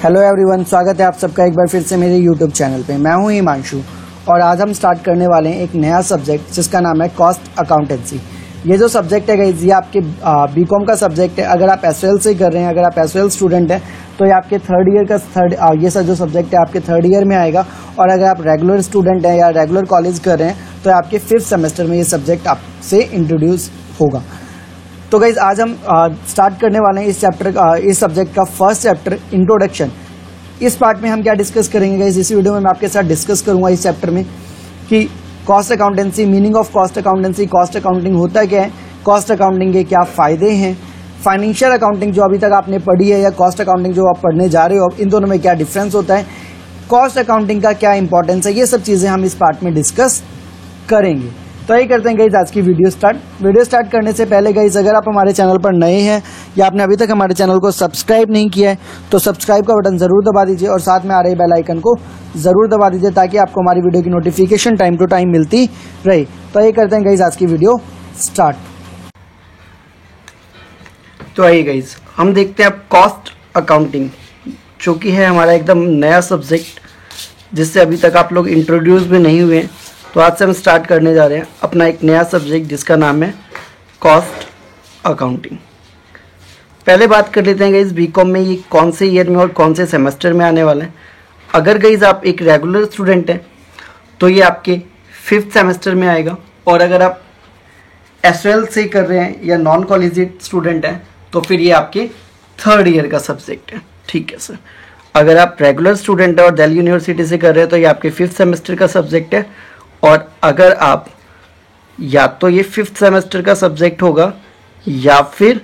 Hello everyone, स्वागत है आप सबका एक बार फिर से मेरे यूट्यूब चैनल पे। मैं हूं हिमांशु और आज हम स्टार्ट करने वाले हैं एक नया सब्जेक्ट जिसका नाम है कॉस्ट अकाउंटेंसी। ये जो सब्जेक्ट है गाइस, ये आपके बीकॉम का सब्जेक्ट है। अगर आप एसएल से कर रहे हैं, अगर आप एसएल स्टूडेंट हैं तो ये आपके थर्ड ईयर का ये जो सब्जेक्ट है आपके थर्ड ईयर में आएगा। और अगर आप रेगुलर स्टूडेंट हैं या रेगुलर कॉलेज कर रहे हैं तो आपके 5th सेमेस्टर में ये सब्जेक्ट आपसे इंट्रोड्यूस होगा। तो गाइज आज हम स्टार्ट करने वाले हैं इस सब्जेक्ट का फर्स्ट चैप्टर इंट्रोडक्शन। इस पार्ट में हम क्या डिस्कस करेंगे गाइज, इस वीडियो में मैं आपके साथ डिस्कस करूंगा इस चैप्टर में कि cost accountancy, meaning of cost accountancy, cost accounting होता क्या है, कॉस्ट अकाउंटिंग के क्या फायदे हैं, फाइनेंशियल अकाउंटिंग जो अभी तक आपने पढ़ी है या कॉस्ट अकाउंटिंग जो आप पढ़ने जा रहे हो, इन दोनों में क्या डिफरेंस होता है, कॉस्ट अकाउंटिंग का क्या इंपॉर्टेंस है, ये सब चीजें हम इस पार्ट में डिस्कस करेंगे। तो यही करते हैं गाइज आज की वीडियो स्टार्ट करने से पहले गाइज, अगर आप हमारे चैनल पर नए हैं या आपने अभी तक हमारे चैनल को सब्सक्राइब नहीं किया है तो सब्सक्राइब का बटन जरूर दबा दीजिए और साथ में आ रही बेल आइकन को जरूर दबा दीजिए ताकि आपको हमारी वीडियो की नोटिफिकेशन टाइम टू टाइम मिलती रहे। तो यही करते हैं गाइज आज की वीडियो स्टार्ट। तो आइए गाइज हम देखते हैं अब कॉस्ट अकाउंटिंग, जो कि है हमारा एकदम नया सब्जेक्ट जिससे अभी तक आप लोग इंट्रोड्यूस भी नहीं हुए हैं। तो आज से हम स्टार्ट करने जा रहे हैं अपना एक नया सब्जेक्ट जिसका नाम है कॉस्ट अकाउंटिंग। पहले बात कर लेते हैं गाइज बीकॉम में ये कौन से ईयर में और कौन से सेमेस्टर में आने वाला है। अगर गाइज आप एक रेगुलर स्टूडेंट हैं तो ये आपके 5th सेमेस्टर में आएगा, और अगर आप एसएल से कर रहे हैं या नॉन कॉलेजिएट स्टूडेंट हैं तो फिर ये आपके 3rd ईयर का सब्जेक्ट है। ठीक है सर। अगर आप रेगुलर स्टूडेंट हैं और दिल्ली यूनिवर्सिटी से कर रहे हैं तो ये आपके 5th सेमेस्टर का सब्जेक्ट है, और अगर आप या तो ये 5th सेमेस्टर का सब्जेक्ट होगा या फिर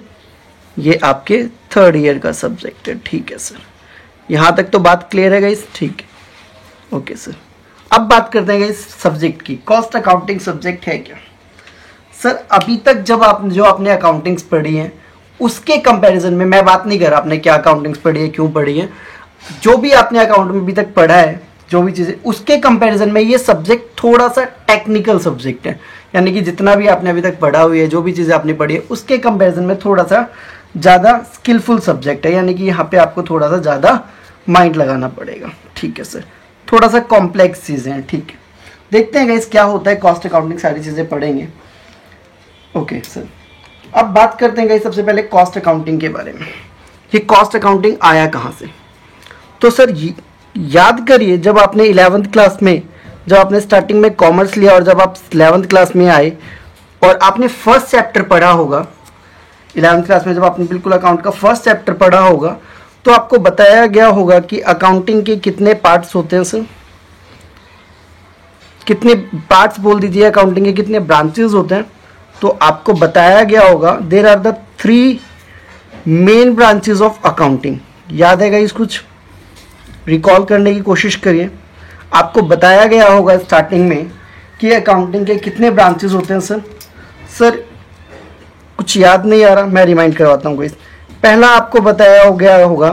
ये आपके 3rd ईयर का सब्जेक्ट है। ठीक है सर, यहाँ तक तो बात क्लियर है गाइस? ठीक है, ओके सर। अब बात करते हैं गाइस सब्जेक्ट की। कॉस्ट अकाउंटिंग सब्जेक्ट है क्या सर? अभी तक जब आपने अकाउंटिंग्स पढ़ी है उसके कंपैरिजन में, मैं बात नहीं कर रहा आपने क्या अकाउंटिंग्स पढ़ी है, क्यों पढ़ी है, जो भी आपने अकाउंट में अभी तक पढ़ा है, जो भी चीज़ें, उसके कंपैरिजन में ये सब्जेक्ट थोड़ा सा टेक्निकल सब्जेक्ट है। यानी कि जितना भी आपने अभी तक पढ़ा हुई है, जो भी चीज़ें आपने पढ़ी है, उसके कंपैरिजन में थोड़ा सा ज़्यादा स्किलफुल सब्जेक्ट है। यानी कि यहाँ पे आपको थोड़ा सा ज़्यादा माइंड लगाना पड़ेगा। ठीक है सर, थोड़ा सा कॉम्प्लेक्स चीज़ें हैं। ठीक है, देखते हैं गाइस क्या होता है। कॉस्ट अकाउंटिंग सारी चीज़ें पढ़ेंगे। ओके सर, अब बात करते हैं गाइस सबसे पहले कॉस्ट अकाउंटिंग के बारे में। ये कॉस्ट अकाउंटिंग आया कहाँ से? तो सर याद करिए, जब आपने 11th क्लास में, जब आपने स्टार्टिंग में कॉमर्स लिया और जब आप 11th क्लास में आए और आपने फर्स्ट चैप्टर पढ़ा होगा, 11th क्लास में जब आपने बिल्कुल अकाउंट का फर्स्ट चैप्टर पढ़ा होगा तो आपको बताया गया होगा कि अकाउंटिंग के कितने पार्ट्स होते हैं सर, कितने पार्ट्स बोल दीजिए, अकाउंटिंग के कितने ब्रांचेस होते हैं। तो आपको बताया गया होगा there are the 3 main branches of accounting. याद है गाइस? कुछ रिकॉल करने की कोशिश करिए। आपको बताया गया होगा स्टार्टिंग में कि अकाउंटिंग के कितने ब्रांचेस होते हैं सर। सर कुछ याद नहीं आ रहा, मैं रिमाइंड करवाता हूँ गाइस। पहला आपको बताया गया होगा,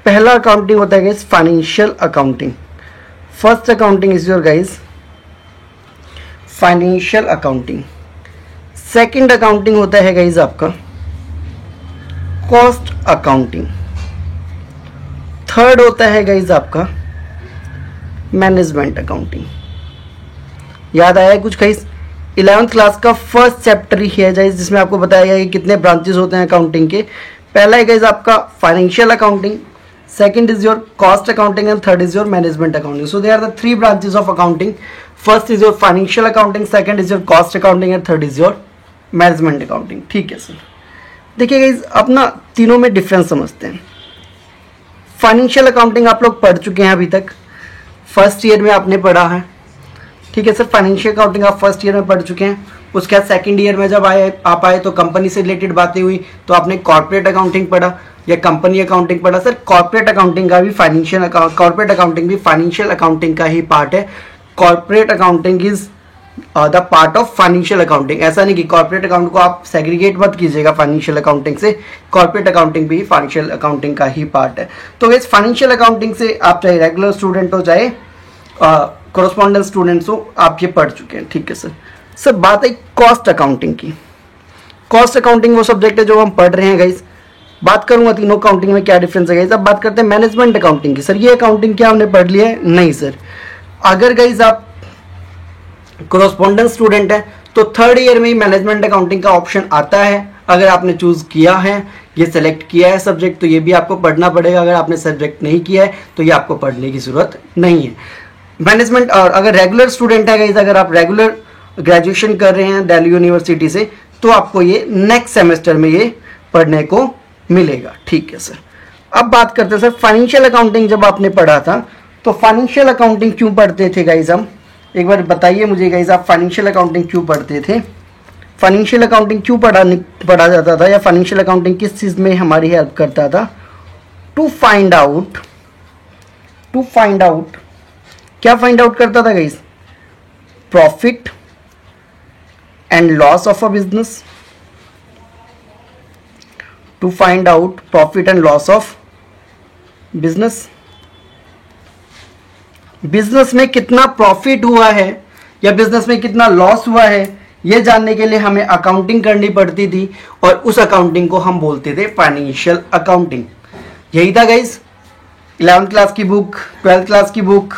पहला अकाउंटिंग होता है guys financial accounting. First accounting is your guys financial accounting. Second accounting होता है गाइस आपका कॉस्ट अकाउंटिंग। थर्ड होता है गाइस आपका मैनेजमेंट अकाउंटिंग। याद आया कुछ गाइस? 11th क्लास का फर्स्ट चैप्टर ही है गाइस जिसमें आपको बताया गया कि कितने ब्रांचेस होते हैं अकाउंटिंग के। पहला है गाइस आपका financial accounting, second is your cost accounting and third is your management accounting. So they are the 3 branches of accounting. First is your financial accounting, second is your cost accounting and third is your management accounting. ठीक है sir. देखिए guys, अब ना तीनों में difference समझते हैं। Financial accounting आप लोग पढ़ चुके हैं अभी तक, फर्स्ट ईयर में आपने पढ़ा है। ठीक है सर, फाइनेंशियल अकाउंटिंग आप फर्स्ट ईयर में पढ़ चुके हैं। उसके बाद सेकंड ईयर में जब आप आए तो कंपनी से रिलेटेड बातें हुई तो आपने कॉर्पोरेट अकाउंटिंग पढ़ा या कंपनी अकाउंटिंग पढ़ा। सर कॉर्पोरेट अकाउंटिंग भी फाइनेंशियल अकाउंटिंग का ही पार्ट है। Corporate accounting is the part of financial accounting. ऐसा नहीं कि कॉर्पोरेट अकाउंट को आप सेग्रीगेट मत कीजिएगा फाइनेंशियल अकाउंटिंग से। कॉर्पोरेट अकाउंटिंग भी फाइनेंशियल अकाउंटिंग का ही पार्ट है। तो इस फाइनेंशियल अकाउंटिंग से आप चाहे रेगुलर स्टूडेंट हो चाहे कोरस्पॉन्डेंस स्टूडेंट्स हो, आप ये पढ़ चुके हैं। ठीक है सर। सर बात है कॉस्ट अकाउंटिंग की। कॉस्ट अकाउंटिंग वो सब्जेक्ट है जो हम पढ़ रहे हैं गाइस बात करूंगा तीनों अकाउंटिंग में क्या डिफरेंस है गाइस। अब बात करते हैं मैनेजमेंट अकाउंटिंग की। सर ये अकाउंटिंग क्या हमने पढ़ लिया है? नहीं सर, अगर गाइस आप कोरस्पोंडेंस स्टूडेंट है तो थर्ड ईयर में ही मैनेजमेंट अकाउंटिंग का ऑप्शन आता है। अगर आपने चूज किया है, ये सेलेक्ट किया है सब्जेक्ट, तो ये भी आपको पढ़ना पड़ेगा। अगर आपने सब्जेक्ट नहीं किया है तो ये आपको पढ़ने की जरूरत नहीं है। मैनेजमेंट, और अगर रेगुलर स्टूडेंट है गाइस, अगर आप रेगुलर ग्रेजुएशन कर रहे हैं दिल्ली यूनिवर्सिटी से, तो आपको ये नेक्स्ट सेमेस्टर में ये पढ़ने को मिलेगा। ठीक है सर। अब बात करते हैं सर फाइनेंशियल अकाउंटिंग। जब आपने पढ़ा था तो फाइनेंशियल अकाउंटिंग क्यों पढ़ते थे गाइस हम? एक बार बताइए मुझे गाइस, आप फाइनेंशियल अकाउंटिंग क्यों पढ़ते थे? फाइनेंशियल अकाउंटिंग क्यों पढ़ा जाता था, या फाइनेंशियल अकाउंटिंग किस चीज़ में हमारी हेल्प करता था? टू फाइंड आउट क्या फाइंड आउट करता था guys? Profit and loss of a business. To find out profit and loss of business. Business में कितना प्रॉफिट हुआ है या बिजनेस में कितना लॉस हुआ है, यह जानने के लिए हमें अकाउंटिंग करनी पड़ती थी, और उस अकाउंटिंग को हम बोलते थे फाइनेंशियल अकाउंटिंग। यही था गाइस। 11th क्लास की बुक, 12th क्लास की बुक,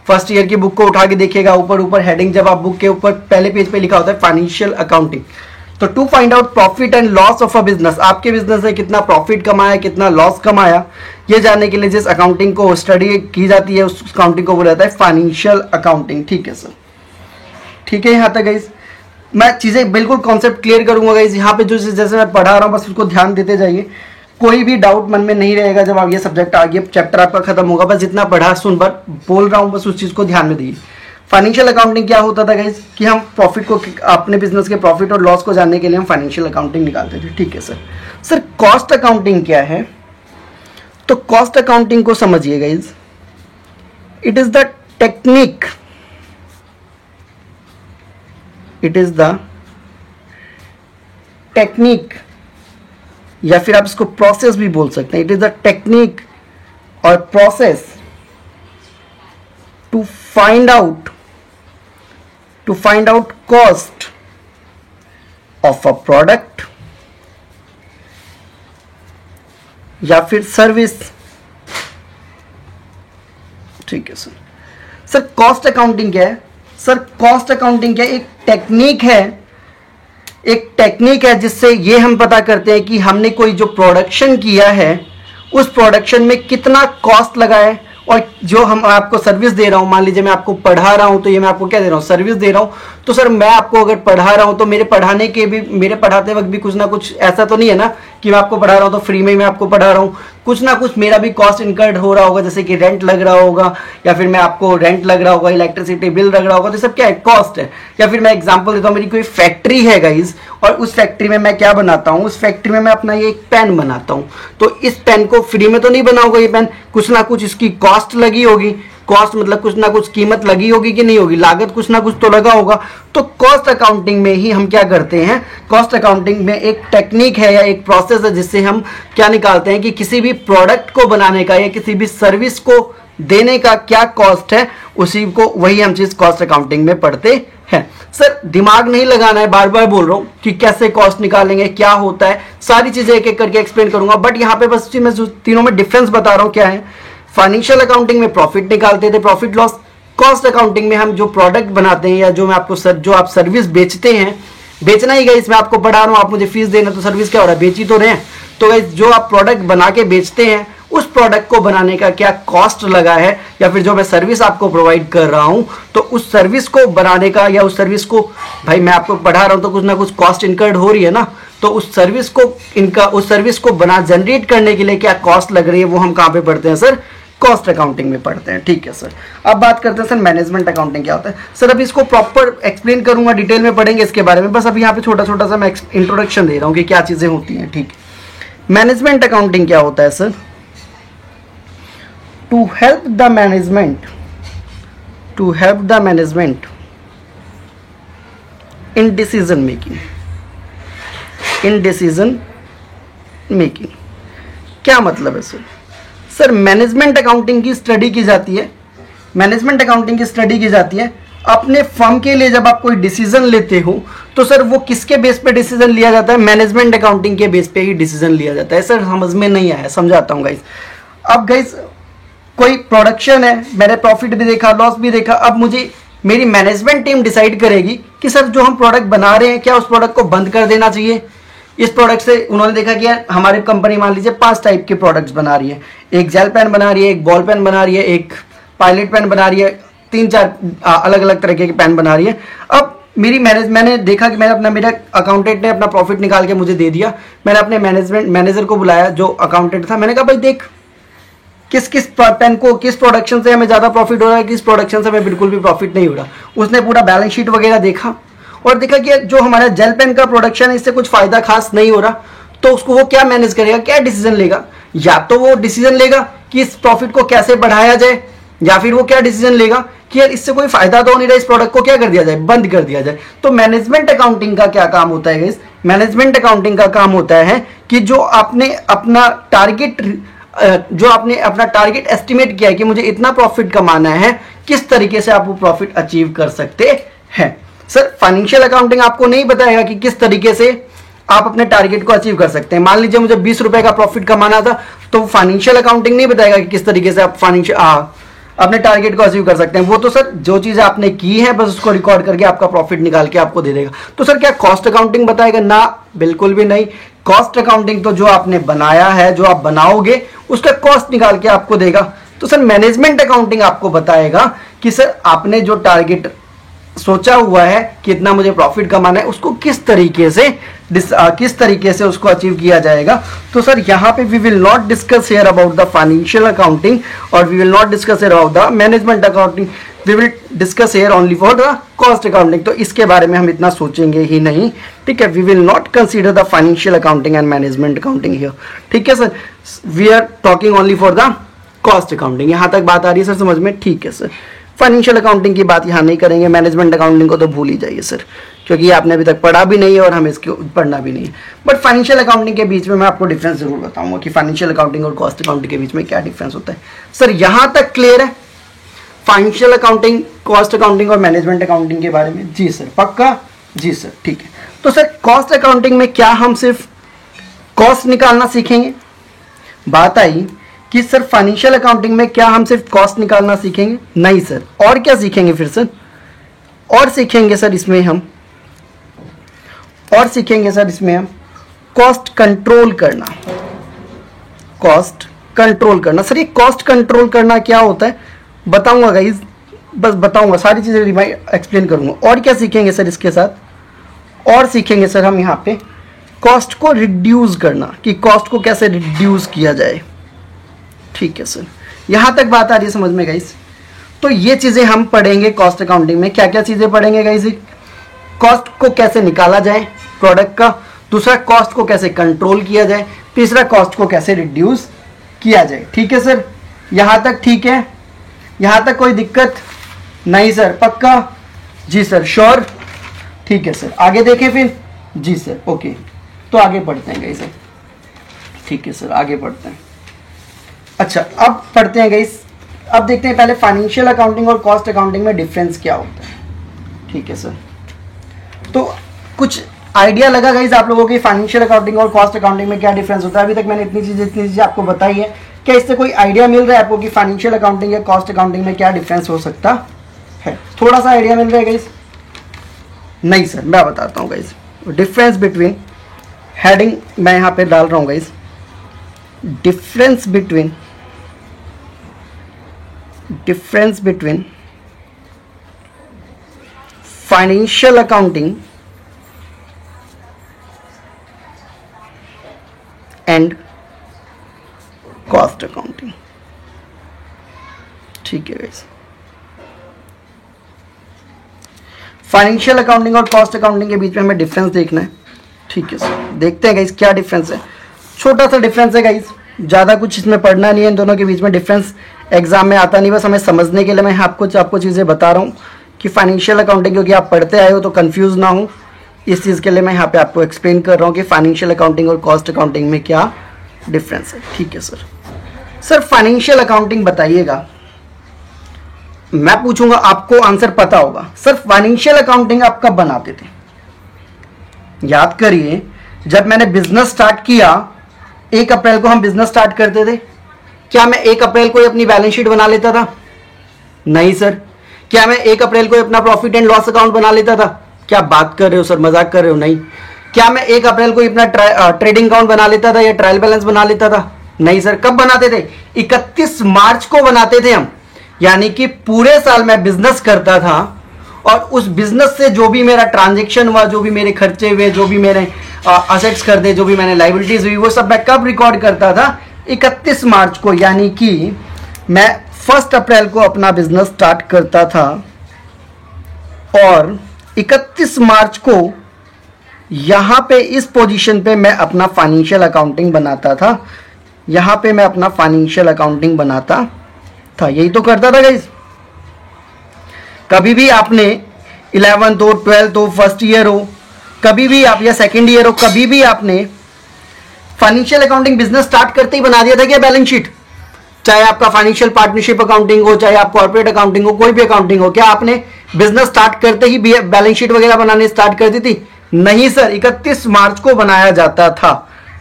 फर्स्ट ईयर की बुक को उठा के देखिएगा, ऊपर ऊपर हेडिंग जब आप बुक के ऊपर पहले पेज पे लिखा होता है फाइनेंशियल अकाउंटिंग। तो to find out profit and loss of a business, आपके बिजनेस ने कितना प्रॉफिट कमाया, कितना लॉस कमाया, ये जानने के लिए जिस अकाउंटिंग को स्टडी की जाती है उस अकाउंटिंग को बोला जाता है फाइनेंशियल अकाउंटिंग। ठीक है सर, ठीक है यहाँ तक गाइस। मैं चीज़ें बिल्कुल कॉन्सेप्ट क्लियर करूंगा गाइस। यहाँ पे जो जैसे मैं पढ़ा रहा हूँ बस उसको ध्यान देते जाइए, कोई भी डाउट मन में नहीं रहेगा जब आप ये सब्जेक्ट आगे चैप्टर आपका खत्म होगा। बस जितना पढ़ा सुन बार बोल रहा हूँ, बस उस चीज़ को ध्यान में दीजिए। फाइनेंशियल अकाउंटिंग क्या होता था गाइस, कि हम प्रॉफिट को, अपने बिजनेस के प्रॉफिट और लॉस को जानने के लिए हम फाइनेंशियल अकाउंटिंग निकालते थे। ठीक है सर। सर कॉस्ट अकाउंटिंग क्या है? तो कॉस्ट अकाउंटिंग को समझिए guys, it is the technique, या फिर आप इसको प्रोसेस भी बोल सकते हैं। इट इज द टेक्निक और process to find out cost of a product या फिर सर्विस। ठीक है सर। सर कॉस्ट अकाउंटिंग क्या है? सर कॉस्ट अकाउंटिंग क्या है? एक टेक्निक है जिससे ये हम पता करते हैं कि हमने कोई जो प्रोडक्शन किया है उस प्रोडक्शन में कितना कॉस्ट लगा है, और जो हम आपको सर्विस दे रहा हूं, मान लीजिए मैं आपको पढ़ा रहा हूं तो ये मैं आपको क्या दे रहा हूं, सर्विस दे रहा हूं। तो सर मैं आपको अगर पढ़ा रहा हूं तो मेरे पढ़ाते वक्त भी कुछ ना कुछ, ऐसा तो नहीं है ना कि मैं आपको पढ़ा रहा हूं तो फ्री में मैं आपको पढ़ा रहा हूं, कुछ ना कुछ मेरा भी कॉस्ट इनकर्ड हो रहा होगा, जैसे कि रेंट लग रहा होगा, या फिर मैं आपको रेंट लग रहा होगा, इलेक्ट्रिसिटी बिल लग रहा होगा, तो सब क्या है, कॉस्ट है। या फिर मैं एग्जांपल देता हूं, मेरी कोई फैक्ट्री है गाइस, और उस फैक्ट्री में मैं क्या बनाता हूं, उस फैक्ट्री में मैं अपना ये एक पेन बनाता हूं। तो इस पेन को फ्री में तो नहीं बनाऊंगा, ये पेन कुछ ना कुछ इसकी कॉस्ट लगी होगी। कॉस्ट मतलब कुछ ना कुछ कीमत लगी होगी कि नहीं होगी, लागत कुछ ना कुछ तो लगा होगा। तो कॉस्ट अकाउंटिंग में ही हम क्या करते हैं, कॉस्ट अकाउंटिंग में एक टेक्निक है या एक प्रोसेस है जिससे हम क्या निकालते हैं कि किसी भी प्रोडक्ट को बनाने का या किसी भी सर्विस को देने का क्या कॉस्ट है, उसी को वही हम चीज कॉस्ट अकाउंटिंग में पढ़ते हैं। सर दिमाग नहीं लगाना है, बार बार बोल रहा हूं कि कैसे कॉस्ट निकालेंगे, क्या होता है, सारी चीजें एक एक करके एक्सप्लेन करूंगा। बट यहाँ पे बस मैं तीनों में डिफरेंस बता रहा हूं क्या है। फाइनेंशियल अकाउंटिंग में प्रॉफिट निकालते थे, प्रॉफिट लॉस। कॉस्ट अकाउंटिंग में हम जो प्रोडक्ट बनाते हैं या जो मैं आपको जो आप सर्विस बेचते हैं, बेचना ही गाइस, मैं आपको पढ़ा रहा हूं, आप मुझे फीस देना, तो सर्विस क्या हो रहा है, बेच ही तो रहे हैं। तो गाइस जो आप प्रोडक्ट बना के बेचते हैं, उस प्रोडक्ट को बनाने का क्या कॉस्ट लगा है, या फिर जो मैं सर्विस आपको प्रोवाइड कर रहा हूं, तो उस सर्विस को बनाने का या उस सर्विस को, भाई मैं आपको पढ़ा रहा हूं तो कुछ ना कुछ कॉस्ट इनकर्ड हो रही है ना, तो उस सर्विस को बना जनरेट करने के लिए क्या कॉस्ट लग रही है, वो हम कहां पे पढ़ते हैं सर, कॉस्ट अकाउंटिंग में पढ़ते हैं। ठीक है सर। अब बात करते हैं सर मैनेजमेंट अकाउंटिंग क्या होता है। सर अभी इसको प्रॉपर एक्सप्लेन करूंगा, डिटेल में पढ़ेंगे इसके बारे में, बस अभी यहाँ पे छोटा छोटा सा मैं इंट्रोडक्शन दे रहा हूँ कि क्या चीजें होती हैं। ठीक, मैनेजमेंट अकाउंटिंग क्या होता है sir, to help the management in decision making. क्या मतलब है सर? सर मैनेजमेंट अकाउंटिंग की स्टडी की जाती है, अपने फर्म के लिए जब आप कोई डिसीजन लेते हो तो सर वो किसके बेस पे डिसीजन लिया जाता है? मैनेजमेंट अकाउंटिंग के बेस पे ही डिसीजन लिया जाता है। सर समझ में नहीं आया, समझाता हूँ गाइस। अब गाइस कोई प्रोडक्शन है, मैंने प्रॉफिट भी देखा, लॉस भी देखा, अब मुझे मेरी मैनेजमेंट टीम डिसाइड करेगी कि सर जो हम प्रोडक्ट बना रहे हैं क्या उस प्रोडक्ट को बंद कर देना चाहिए। इस प्रोडक्ट से उन्होंने देखा कि यार हमारी कंपनी मान लीजिए 5 टाइप के प्रोडक्ट्स बना रही है, एक जेल पेन बना रही है, एक बॉल पेन बना रही है, एक पायलट पेन बना रही है, 3-4 अलग अलग तरह के पेन बना रही है। अब मैंने देखा कि मेरा अकाउंटेंट ने अपना प्रॉफिट निकाल के मुझे दे दिया। मैंने अपने मैनेजर को बुलाया जो अकाउंटेंट था, मैंने कहा भाई देख किस पेन को किस प्रोडक्शन से हमें ज़्यादा प्रॉफिट हो रहा है, किस प्रोडक्शन से हमें बिल्कुल भी प्रॉफिट नहीं हो रहा। उसने पूरा बैलेंस शीट वगैरह देखा और देखा कि जो हमारा जेल पेन का प्रोडक्शन है इससे कुछ फ़ायदा खास नहीं हो रहा, तो उसको वो क्या मैनेज करेगा, क्या डिसीजन लेगा? या तो वो डिसीजन लेगा कि इस प्रॉफिट को कैसे बढ़ाया जाए, या फिर वो क्या डिसीजन लेगा कि यार इससे कोई फायदा तो नहीं रहा, इस प्रोडक्ट को क्या कर दिया जाए, बंद कर दिया जाए। तो मैनेजमेंट अकाउंटिंग का क्या काम होता है गाइस? मैनेजमेंट अकाउंटिंग का काम होता है कि जो आपने अपना टारगेट एस्टिमेट किया है कि मुझे इतना प्रॉफिट कमाना है, किस तरीके से आप वो प्रॉफिट अचीव कर सकते हैं। सर फाइनेंशियल अकाउंटिंग आपको नहीं बताएगा कि किस तरीके से आप अपने टारगेट को अचीव कर सकते हैं। मान लीजिए मुझे 20 रुपए का प्रॉफिट कमाना था, तो फाइनेंशियल अकाउंटिंग नहीं बताएगा कि किस तरीके से आप अपने टारगेट को अचीव कर सकते हैं। वो तो सर जो चीज़ आपने की है बस उसको रिकॉर्ड करके आपका प्रॉफिट निकाल के आपको दे देगा। तो सर क्या कॉस्ट अकाउंटिंग बताएगा? ना, बिल्कुल भी नहीं। कॉस्ट अकाउंटिंग तो जो आपने बनाया है, जो आप बनाओगे उसका कॉस्ट निकाल के आपको देगा। तो सर मैनेजमेंट अकाउंटिंग आपको बताएगा कि सर आपने जो टारगेट सोचा हुआ है कितना मुझे प्रॉफिट कमाना है, उसको किस तरीके से उसको अचीव किया जाएगा। तो सर यहाँ पे we will not discuss here about the financial accounting और we will not discuss here about the management accounting, we will discuss here only for the cost accounting. तो इसके बारे में हम इतना सोचेंगे ही नहीं, ठीक है। We will not consider the financial accounting and management accounting here, ठीक है sir. We are talking only for the cost accounting. यहाँ तक बात आ रही है सर समझ में? ठीक है सर। फाइनेंशियल अकाउंटिंग की बात यहाँ नहीं करेंगे, मैनेजमेंट अकाउंटिंग को तो भूल ही जाइए सर, क्योंकि आपने अभी तक पढ़ा भी नहीं है और हमें इसको पढ़ना भी नहीं है। बट फाइनेंशियल अकाउंटिंग के बीच में मैं आपको डिफरेंस जरूर बताऊंगा कि फाइनेंशियल अकाउंटिंग और कॉस्ट अकाउंटिंग के बीच में क्या डिफरेंस होता है। सर यहाँ तक क्लियर है फाइनेंशियल अकाउंटिंग, कॉस्ट अकाउंटिंग और मैनेजमेंट अकाउंटिंग के बारे में? जी सर, पक्का? जी सर, ठीक है। तो सर कॉस्ट अकाउंटिंग में क्या हम सिर्फ कॉस्ट निकालना सीखेंगे? बात आई कि सर फाइनेंशियल अकाउंटिंग में क्या हम सिर्फ कॉस्ट निकालना सीखेंगे? नहीं सर। और क्या सीखेंगे फिर सर? और सीखेंगे सर इसमें हम कॉस्ट कंट्रोल करना। कॉस्ट कंट्रोल करना। सर ये कॉस्ट कंट्रोल करना क्या होता है बताऊंगा गाइज, बस बताऊंगा, सारी चीजें एक्सप्लेन करूंगा। और क्या सीखेंगे सर इसके साथ? और सीखेंगे सर हम यहाँ पे कॉस्ट को रिड्यूस करना, कि कॉस्ट को कैसे रिड्यूस किया जाए, ठीक है सर। यहां तक बात आ रही है समझ में गाइस? तो ये चीजें हम पढ़ेंगे कॉस्ट अकाउंटिंग में। क्या क्या चीजें पढ़ेंगे गाइस? कॉस्ट को कैसे निकाला जाए प्रोडक्ट का, दूसरा कॉस्ट को कैसे कंट्रोल किया जाए, तीसरा कॉस्ट को कैसे रिड्यूस किया जाए, ठीक है सर। यहां तक ठीक है? यहां तक कोई दिक्कत नहीं सर? पक्का? जी सर, श्योर, ठीक है सर। आगे देखें फिर? जी सर, ओके। तो आगे पढ़ते हैं गाइस, ठीक है सर, आगे पढ़ते हैं। अच्छा, अब पढ़ते हैं गाइस, अब देखते हैं पहले फाइनेंशियल अकाउंटिंग और कॉस्ट अकाउंटिंग में डिफरेंस क्या होता है, ठीक है सर। तो कुछ आइडिया लगा गाइस आप लोगों की फाइनेंशियल अकाउंटिंग और कॉस्ट अकाउंटिंग में क्या डिफरेंस होता है? अभी तक मैंने इतनी चीजें आपको बताई है। क्या इससे कोई आइडिया मिल रहा है आपको कि फाइनेंशियल अकाउंटिंग या कॉस्ट अकाउंटिंग में क्या डिफरेंस हो सकता है? थोड़ा सा आइडिया मिल रहा है गाइस? नहीं सर, मैं बताता हूँ गाइस। डिफरेंस बिटवीन, हेडिंग मैं यहाँ पे डाल रहा हूँ guys, difference between financial accounting and cost accounting, ठीक है गाइस। फाइनेंशियल अकाउंटिंग और कॉस्ट अकाउंटिंग के बीच में हमें डिफरेंस देखना है, ठीक है सर। देखते हैं गाइस क्या डिफरेंस है। छोटा सा डिफरेंस है गाइस, ज़्यादा कुछ इसमें पढ़ना नहीं है। इन दोनों के बीच में डिफरेंस एग्जाम में आता नहीं, बस हमें समझने के लिए मैं आपको चीज़ें बता रहा हूँ कि फाइनेंशियल अकाउंटिंग क्योंकि आप पढ़ते आए हो तो कंफ्यूज ना हो, इस चीज़ के लिए मैं यहाँ पे आपको एक्सप्लेन कर रहा हूँ कि फाइनेंशियल अकाउंटिंग और कॉस्ट अकाउंटिंग में क्या डिफरेंस है, ठीक है सर। सर फाइनेंशियल अकाउंटिंग बताइएगा, मैं पूछूंगा, आपको आंसर पता होगा। सर फाइनेंशियल अकाउंटिंग आप कब बनाते थे? याद करिए, जब मैंने बिजनेस स्टार्ट किया 1 अप्रैल को हम बिजनेस स्टार्ट करते थे। क्या मैं 1 अप्रैल को अपनी बैलेंस शीट बना लेता था? नहीं सर। क्या मैं 1 अप्रैल को अपना प्रॉफिट एंड लॉस अकाउंट बना लेता था? क्या बात कर रहे हो सर, मजाक कर रहे हो? नहीं। क्या मैं 1 अप्रैल को अपना ट्रेडिंग अकाउंट बना लेता था या ट्रायल बैलेंस बना लेता था? नहीं सर। कब बनाते थे? 31 मार्च को बनाते थे हम। यानी कि पूरे साल मैं बिजनेस करता था और उस बिजनेस से जो भी मेरा ट्रांजेक्शन हुआ, जो भी मेरे खर्चे हुए, जो भी मेरे असेट्स कर दे, जो भी मैंने लाइबिलिटीज हुई, वो सब मैं कब रिकॉर्ड करता था? 31 मार्च को। यानी कि मैं 1 अप्रैल को अपना बिजनेस स्टार्ट करता था और 31 मार्च को यहां पे इस पोजीशन पे मैं अपना फाइनेंशियल अकाउंटिंग बनाता था। यहां पे मैं अपना फाइनेंशियल अकाउंटिंग बनाता था। यही तो करता था गाइस। कभी भी आपने 11th हो, 12th हो, फर्स्ट ईयर हो, कभी भी आप या सेकेंड ईयर हो, कभी भी आपने फाइनेंशियल अकाउंटिंग बिजनेस स्टार्ट करते ही बना दिया था क्या बैलेंस शीट? चाहे आपका फाइनेंशियल पार्टनरशिप अकाउंटिंग हो, चाहे आप कॉर्पोरेट अकाउंटिंग हो, कोई भी अकाउंटिंग हो, क्या आपने बिजनेस स्टार्ट करते ही बैलेंस शीट वगैरह बनाने स्टार्ट कर दी थी? नहीं सर, 31 मार्च को बनाया जाता था।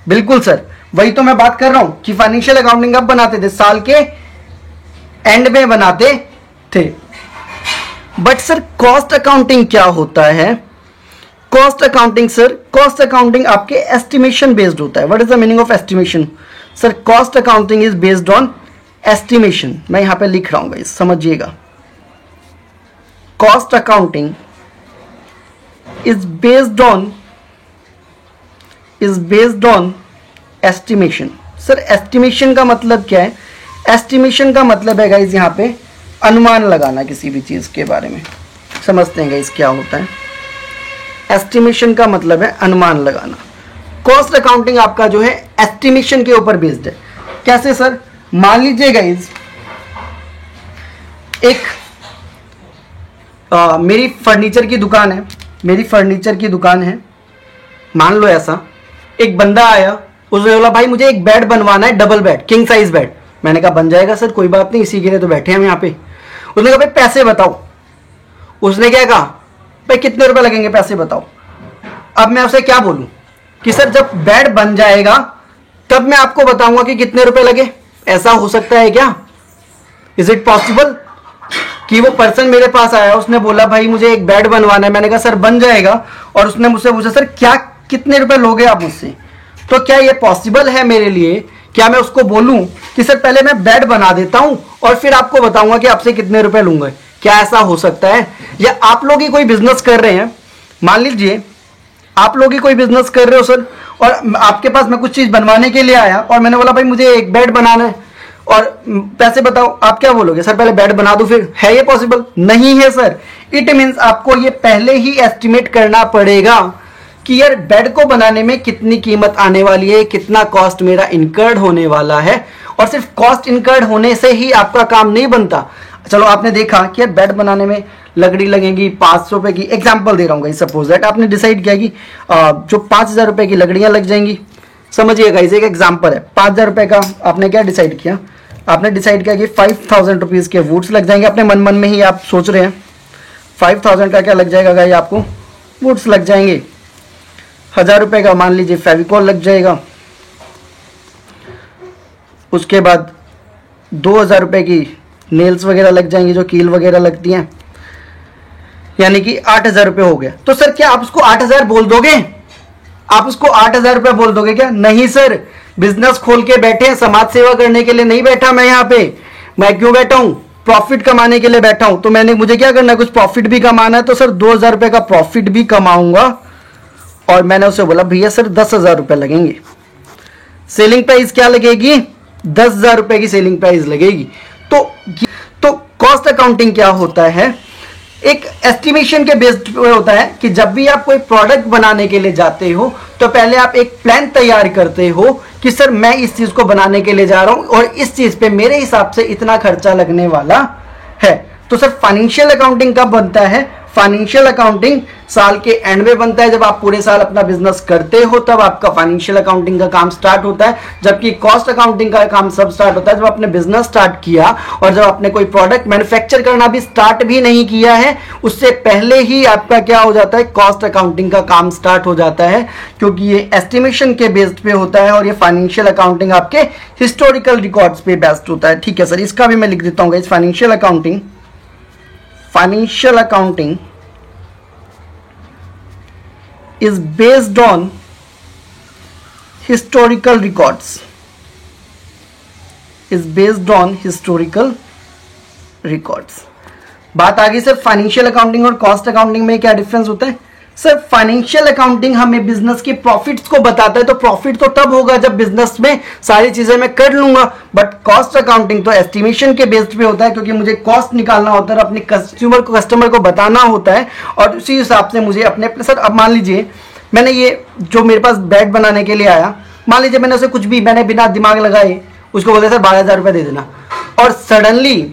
बिल्कुल सर, वही तो मैं बात कर रहा हूं कि फाइनेंशियल अकाउंटिंग कब बनाते थे? साल के एंड में बनाते थे। बट सर कॉस्ट अकाउंटिंग क्या होता है? Cost accounting sir, cost accounting आपके एस्टिमेशन बेस्ड होता है। What is the meaning of estimation? Sir cost accounting is based on estimation. मैं यहां पे लिख रहा हूं गाइस, समझिएगा। Cost accounting is based on estimation. Sir estimation का मतलब क्या है? एस्टिमेशन का मतलब है गाइस यहां पे अनुमान लगाना किसी भी चीज के बारे में। समझते हैं गाइस क्या होता है? एस्टिमेशन का मतलब है अनुमान लगाना। कॉस्ट अकाउंटिंग आपका जो है एस्टिमेशन के ऊपर बेस्ड है। कैसे सर? मान लीजिए गाइस, एक मेरी फर्नीचर की दुकान है। मेरी फर्नीचर की दुकान है, मान लो ऐसा। एक बंदा आया, उसने बोला भाई मुझे एक बेड बनवाना है, double bed, king size bed. मैंने कहा बन जाएगा सर, कोई बात नहीं, इसी के लिए तो बैठे हैं हम यहाँ पे। उसने कहा भाई पैसे बताओ। उसने क्या कहा? भाई कितने रुपए लगेंगे, पैसे बताओ। अब मैं उसे क्या बोलूं कि सर जब बेड बन जाएगा तब मैं आपको बताऊंगा कि कितने रुपए लगे। ऐसा हो सकता है क्या? इज इट पॉसिबल कि वो पर्सन मेरे पास आया, उसने बोला भाई मुझे एक बेड बनवाना है। मैंने कहा सर बन जाएगा, और उसने मुझसे पूछा सर क्या कितने रुपए लोगे आप मुझसे? तो क्या ये पॉसिबल है मेरे लिए? क्या मैं उसको बोलूं कि सर पहले मैं बेड बना देता हूं और फिर आपको बताऊंगा कि आपसे कितने रुपए लूंगा? क्या ऐसा हो सकता है? या आप लोग ही कोई बिजनेस कर रहे हैं, मान लीजिए आप लोग ही कोई बिजनेस कर रहे हो सर, और आपके पास मैं कुछ चीज बनवाने के लिए आया और मैंने बोला भाई मुझे एक बेड बनाना है और पैसे बताओ। आप क्या बोलोगे? सर पहले बेड बना दो फिर। है ये पॉसिबल? नहीं है सर। इट मीन्स आपको ये पहले ही एस्टिमेट करना पड़ेगा कि यार बेड को बनाने में कितनी कीमत आने वाली है, कितना कॉस्ट मेरा इनकर्ड होने वाला है। और सिर्फ कॉस्ट इनकर्ड होने से ही आपका काम नहीं बनता। चलो आपने देखा कि यार बेड बनाने में लकड़ी लगेगी 500 रुपए की, एग्जाम्पल दे रहा हूँ, सपोज दैट आपने डिसाइड किया कि जो 5000 रुपए की लकड़ियां लग जाएंगी। समझिएगा, इसे एक एग्जाम्पल है। 5000 रुपए का आपने क्या डिसाइड किया? आपने डिसाइड किया कि 5000 रुपीज के वुड्स लग जाएंगे। अपने मन में ही आप सोच रहे हैं 5000 का क्या लग जाएगा गाइस? आपको वुड्स लग जाएंगे। 1000 रुपए का मान लीजिए फेविकॉल लग जाएगा। उसके बाद 2000 रुपए की नेल्स वगैरह लग जाएंगी, जो कील वगैरह लगती हैं। यानी कि 8000 रुपए हो गया। तो सर क्या आप उसको 8000 बोल दोगे? आप उसको 8000 रुपए बोल दोगे क्या? नहीं सर, बिजनेस खोल के बैठे हैं, समाज सेवा करने के लिए नहीं बैठा मैं यहाँ पे। मैं क्यों बैठा हूं? प्रॉफिट कमाने के लिए बैठा हूं। तो मुझे क्या करना है? कुछ प्रॉफिट भी कमाना है। तो सर 2000 रुपए का प्रॉफिट भी कमाऊंगा। और मैंने उसे बोला भैया सर 10,000 रुपए लगेंगे। सेलिंग प्राइस क्या लगेगी? 10,000 रुपए की सेलिंग प्राइस लगेगी। तो कॉस्ट अकाउंटिंग क्या होता है? एक एस्टिमेशन के बेस्ड पे होता है कि जब भी आप कोई प्रोडक्ट बनाने के लिए जाते हो तो पहले आप एक प्लान तैयार करते हो कि सर मैं इस चीज को बनाने के लिए जा रहा हूं और इस चीज पे मेरे हिसाब से इतना खर्चा लगने वाला है। तो सर फाइनेंशियल अकाउंटिंग कब बनता है? फाइनेंशियल अकाउंटिंग साल के एंड में बनता है। जब आप पूरे साल अपना बिजनेस करते हो तब आपका फाइनेंशियल अकाउंटिंग का काम स्टार्ट होता है, जबकि कॉस्ट अकाउंटिंग का काम सब स्टार्ट होता है जब आपने बिजनेस स्टार्ट किया और जब आपने कोई प्रोडक्ट मैन्युफैक्चर करना भी स्टार्ट भी नहीं किया है, उससे पहले ही आपका क्या हो जाता है, कॉस्ट अकाउंटिंग का काम स्टार्ट हो जाता है, क्योंकि ये एस्टिमेशन के बेस्ड पे होता है और ये फाइनेंशियल अकाउंटिंग आपके हिस्टोरिकल रिकॉर्ड्स पे बेस्ड होता है। ठीक है सर, इसका भी मैं लिख देता हूँ। Financial accounting is based on historical records, बात आ गई सर फाइनेंशियल अकाउंटिंग और कॉस्ट अकाउंटिंग में क्या डिफरेंस होता है। सर फाइनेंशियल अकाउंटिंग हमें बिजनेस के प्रॉफिट्स को बताता है, तो प्रॉफिट तो तब होगा जब बिजनेस में सारी चीजें मैं कर लूंगा, बट कॉस्ट अकाउंटिंग तो एस्टिमेशन के बेस्ड पे होता है, क्योंकि मुझे कॉस्ट निकालना होता है, अपने कस्टमर को बताना होता है और उसी हिसाब से मुझे अपने सर अब मान लीजिए मैंने ये जो मेरे पास बेड बनाने के लिए आया, मान लीजिए मैंने उसे कुछ भी मैंने बिना दिमाग लगाए उसको बोले सर 12,000 रुपये दे देना, और सडनली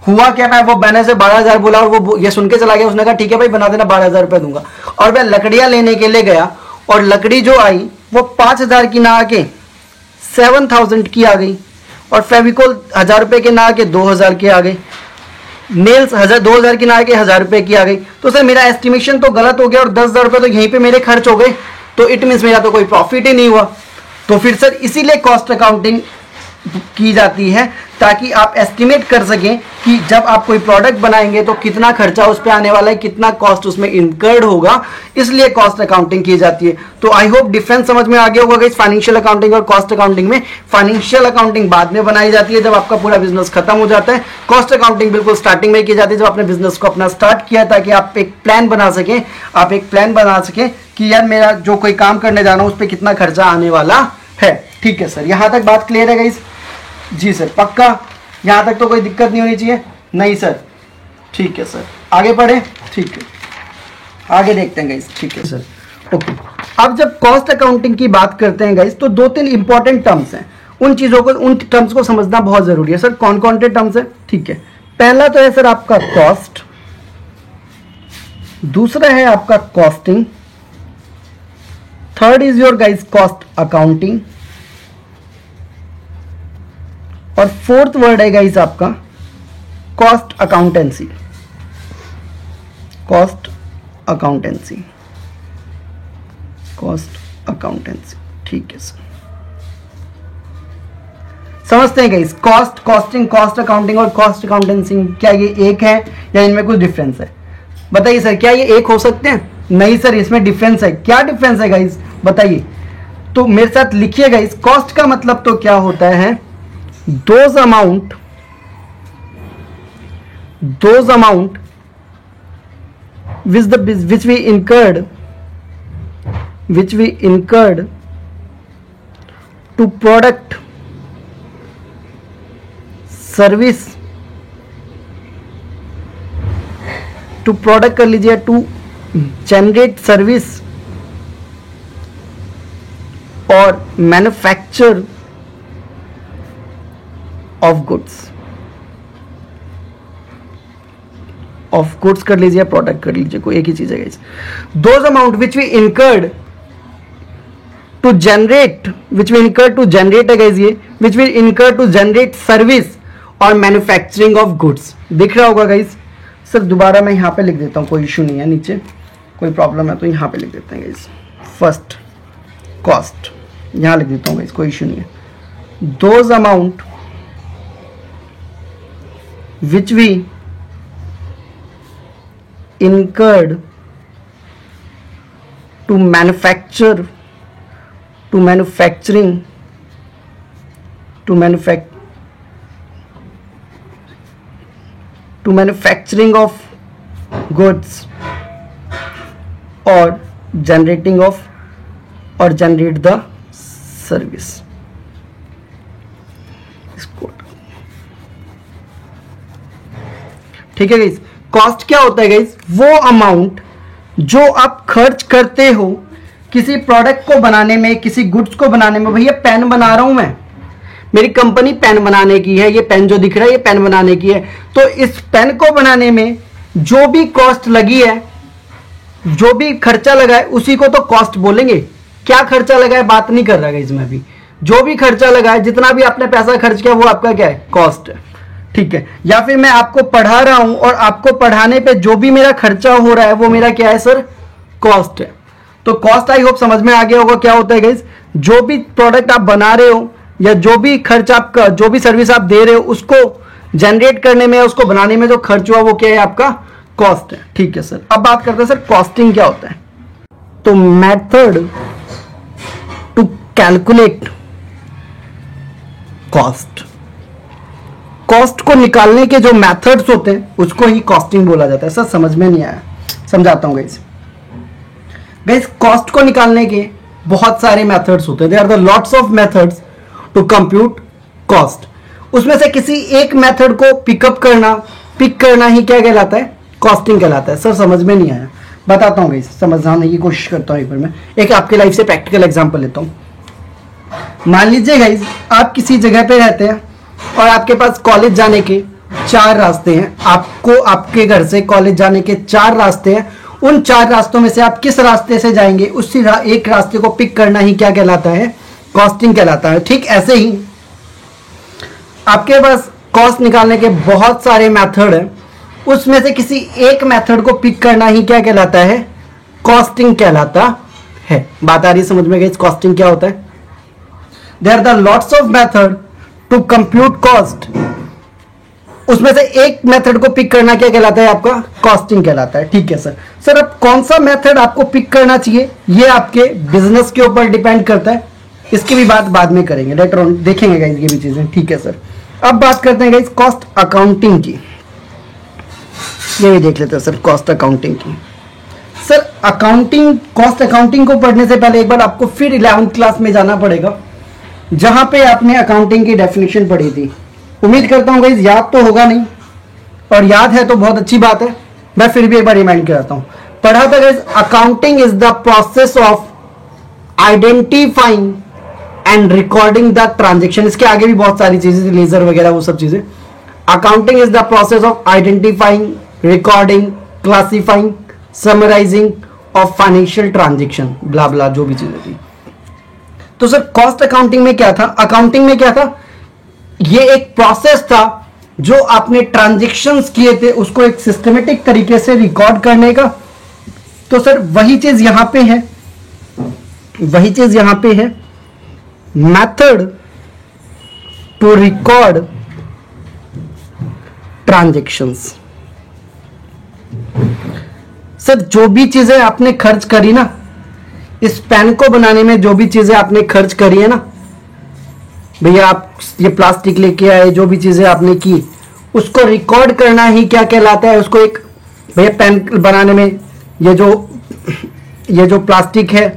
हुआ क्या, मैं वो मैंने से 12,000 बोला और वो ये सुन के चला गया, उसने कहा ठीक है भाई बना देना 12,000 रुपये दूंगा, और मैं लकड़ियां लेने के लिए गया और लकड़ी जो आई वो 5,000 की ना आके 7,000 की आ गई, और फेविकोल 1,000 रुपये के ना आके 2,000 के आ गए, नेल्स 2,000 की ना आके 1,000 रुपये की आ गई। तो सर मेरा एस्टिमेशन तो गलत हो गया और 10,000 रुपये तो यहीं पे मेरे खर्च हो गए, तो इट मीन्स मेरा तो कोई प्रॉफिट ही नहीं हुआ। तो फिर सर इसीलिए कॉस्ट अकाउंटिंग की जाती है, ताकि आप एस्टिमेट कर सकें कि जब आप कोई प्रोडक्ट बनाएंगे तो कितना खर्चा उस पर आने वाला है, कितना कॉस्ट उसमें इनकर्ड होगा, इसलिए कॉस्ट अकाउंटिंग की जाती है। तो आई होप डिफरेंस समझ में आ गया होगा इस फाइनेंशियल अकाउंटिंग और कॉस्ट अकाउंटिंग में। फाइनेंशियल अकाउंटिंग बाद में बनाई जाती है जब आपका पूरा बिजनेस खत्म हो जाता है, कॉस्ट अकाउंटिंग बिल्कुल स्टार्टिंग में की जाती है जब आपने बिजनेस को अपना स्टार्ट किया, ताकि आप एक प्लान बना सकें, कि यार मेरा जो कोई काम करने जाना उस पर कितना खर्चा आने वाला है। ठीक है सर, यहां तक बात क्लियर है गाइस? जी सर पक्का, यहां तक तो कोई दिक्कत नहीं होनी चाहिए? नहीं सर, ठीक है सर, आगे बढ़े? ठीक है, आगे देखते हैं गाइस। ठीक है सर, ओके। अब जब कॉस्ट अकाउंटिंग की बात करते हैं गाइस, तो 2-3 इंपॉर्टेंट टर्म्स हैं, उन टर्म्स को समझना बहुत जरूरी है। सर कौन कौन से टर्म्स है? ठीक है, पहला तो है सर आपका कॉस्ट, दूसरा है आपका costing, third is your guys cost accounting, और फोर्थ वर्ड है गाइस आपका कॉस्ट अकाउंटेंसी। ठीक है सर, समझते हैं guys, cost, costing, cost accounting और कॉस्ट अकाउंटेंसी क्या ये एक है या इनमें कुछ डिफरेंस है? बताइए सर, क्या ये एक हो सकते हैं? नहीं सर, इसमें डिफरेंस है। क्या डिफरेंस है गाइस, बताइए। तो मेरे साथ लिखिए गाइस, कॉस्ट का मतलब तो क्या होता है, those amount which we incurred to product, service, to product कर लीजिए, to generate service और manufacture ऑफ गुड्स कर लीजिए, प्रोडक्ट कर लीजिए, कोई एक ही चीज है guys. Those amount which we incurred to generate है गाइस, ये which we incurred to generate service और मैन्युफैक्चरिंग ऑफ गुड्स। दिख रहा होगा गाइस? सर दोबारा मैं यहाँ पे लिख देता हूँ, कोई इशू नहीं है, नीचे कोई प्रॉब्लम है तो यहाँ पे लिख देते हैं गाइस। फर्स्ट कॉस्ट यहाँ लिख देता हूँ गाइस, कोई इशू नहीं है। Those amount which we incurred to manufacturing of goods or generate the service। ठीक है गाइस, कॉस्ट क्या होता है गाइस? वो अमाउंट जो आप खर्च करते हो किसी प्रोडक्ट को बनाने में, किसी गुड्स को बनाने में। भैया पेन बना रहा हूं मैं, मेरी कंपनी पेन बनाने की है, ये पेन जो दिख रहा है ये पेन बनाने की है, तो इस पेन को बनाने में जो भी कॉस्ट लगी है, जो भी खर्चा लगा है उसी को तो कॉस्ट बोलेंगे। क्या खर्चा लगा है बात नहीं कर रहा है इसमें भी, जो भी खर्चा लगा है, जितना भी आपने पैसा खर्च किया वो आपका क्या है, कॉस्ट है। ठीक है, या फिर मैं आपको पढ़ा रहा हूं और आपको पढ़ाने पे जो भी मेरा खर्चा हो रहा है वो मेरा क्या है सर, कॉस्ट है। तो कॉस्ट आई होप समझ में आ गया होगा क्या होता है गाइस। जो भी प्रोडक्ट आप बना रहे हो या जो भी खर्च आप, जो भी सर्विस आप दे रहे हो उसको जनरेट करने में, उसको बनाने में जो खर्च हुआ वो क्या है, आपका कॉस्ट है। ठीक है सर, अब बात करते हैं सर कॉस्टिंग क्या होता है। तो method to calculate cost, cost को निकालने के जो मेथड्स होते हैं उसको ही कॉस्टिंग बोला जाता है। सर समझ में नहीं आया, समझाता हूं गाइस। गाइस कॉस्ट को निकालने के बहुत सारे मेथड्स होते हैं, there are the lots of methods to compute cost. उसमें से किसी एक मेथड को पिक करना ही क्या कहलाता है, कॉस्टिंग कहलाता है। सर समझ में नहीं आया, बताता हूं गाइस, समझाने की कोशिश करता हूं। एक बार मैं एक आपके लाइफ से प्रैक्टिकल एग्जांपल लेता हूं। मान लीजिए गाइस आप किसी जगह पे रहते हैं और आपके पास कॉलेज जाने के 4 रास्ते हैं। आपको आपके घर से कॉलेज जाने के 4 रास्ते हैं। उन 4 रास्तों में से आप किस रास्ते से जाएंगे, उसी एक रास्ते को पिक करना ही क्या कहलाता है, कॉस्टिंग कहलाता है। ठीक ऐसे ही आपके पास कॉस्ट निकालने के बहुत सारे मेथड हैं, उसमें से किसी एक मेथड को पिक करना ही क्या कहलाता है, कॉस्टिंग कहलाता है। बात आ रही है समझ में गई, कॉस्टिंग क्या होता है। There are the lots of method to compute cost, उसमें से एक मेथड को पिक करना क्या कहलाता है, आपका कॉस्टिंग कहलाता है। ठीक है सर। सर अब कौन सा मेथड आपको पिक करना चाहिए ये आपके बिजनेस के ऊपर डिपेंड करता है, इसकी भी बात बाद में करेंगे, लेटर ऑन देखेंगे गाइस ये भी चीजें। ठीक है सर, अब बात करते हैं गाइस कॉस्ट अकाउंटिंग की। ये भी देख लेते हैं सर कॉस्ट अकाउंटिंग की। सर अकाउंटिंग, कॉस्ट अकाउंटिंग को पढ़ने से पहले एक बार आपको फिर 11th क्लास में जाना पड़ेगा, जहां पे आपने अकाउंटिंग की डेफिनेशन पढ़ी थी। उम्मीद करता हूं गाइस याद तो होगा नहीं, और याद है तो बहुत अच्छी बात है, मैं फिर भी एक बार रिमाइंड कराता हूं। पढ़ा था guys, accounting is the process of identifying and recording the transaction. इसके आगे भी बहुत सारी चीजें, लेजर वगैरह वो सब चीजें। Accounting is the process of identifying, recording, classifying, summarising of financial transaction, blah blah जो भी चीजें थी। तो सर कॉस्ट अकाउंटिंग में क्या था, अकाउंटिंग में क्या था, ये एक प्रोसेस था जो आपने ट्रांजेक्शन्स किए थे उसको एक सिस्टमेटिक तरीके से रिकॉर्ड करने का। तो सर वही चीज यहां पे है, वही चीज यहां पे है, method to record transactions. Sir जो भी चीजें आपने खर्च करी ना, इस पेन को बनाने में जो भी चीजें आपने खर्च करी है ना भैया, आप ये प्लास्टिक लेके आए, जो भी चीजें आपने की उसको रिकॉर्ड करना ही क्या कहलाता है, उसको एक, भैया पेन बनाने में ये जो प्लास्टिक है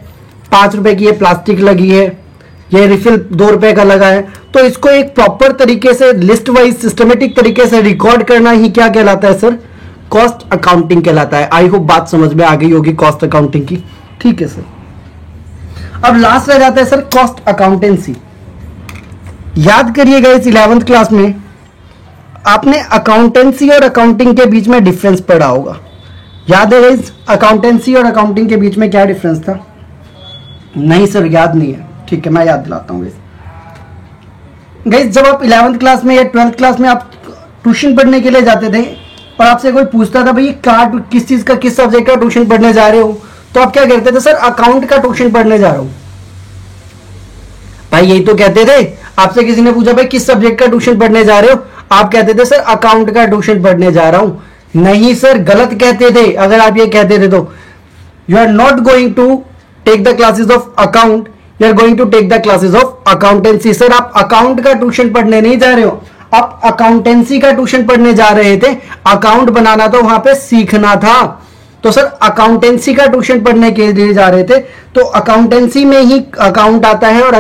5 रुपए की ये प्लास्टिक लगी है, ये रिफिल 2 रुपए का लगा है, तो इसको एक प्रॉपर तरीके से लिस्ट वाइज सिस्टमेटिक तरीके से रिकॉर्ड करना ही क्या कहलाता है सर, कॉस्ट अकाउंटिंग कहलाता है। आई होप बात समझ में आ गई होगी कॉस्ट अकाउंटिंग की। ठीक है सर, अब लास्ट रह जाता है सर कॉस्ट अकाउंटेंसी। याद करिएगा इस 11th क्लास में आपने अकाउंटेंसी और अकाउंटिंग के बीच में डिफरेंस पढ़ा होगा। याद है गाइस अकाउंटेंसी और अकाउंटिंग के बीच में क्या डिफरेंस था? नहीं सर याद नहीं है, ठीक है मैं याद दिलाता हूँ गाइस। जब आप 11th क्लास में या 12th क्लास में आप ट्यूशन पढ़ने के लिए जाते थे और आपसे कोई पूछता था भाई किस चीज का, किस सब्जेक्ट का ट्यूशन पढ़ने जा रहे हो, तो आप क्या कहते थे? सर अकाउंट का ट्यूशन पढ़ने जा रहा हूं। भाई यही तो कहते थे। आपसे किसी ने पूछा भाई किस सब्जेक्ट का ट्यूशन पढ़ने जा रहे हो, आप कहते थे सर अकाउंट का ट्यूशन पढ़ने जा रहा हूं। नहीं सर गलत कहते थे। अगर आप ये कहते थे तो you are not going to take the classes of account, you are going to take the classes of accountancy. Sir आप अकाउंट का ट्यूशन पढ़ने नहीं जा रहे हो, आप अकाउंटेंसी का ट्यूशन पढ़ने जा रहे थे। अकाउंट बनाना तो वहां पे सीखना था। तो सर अकाउंटेंसी का ट्यूशन पढ़ने के लिए जा रहे थे, तो अकाउंटेंसी में ही अकाउंट आता है और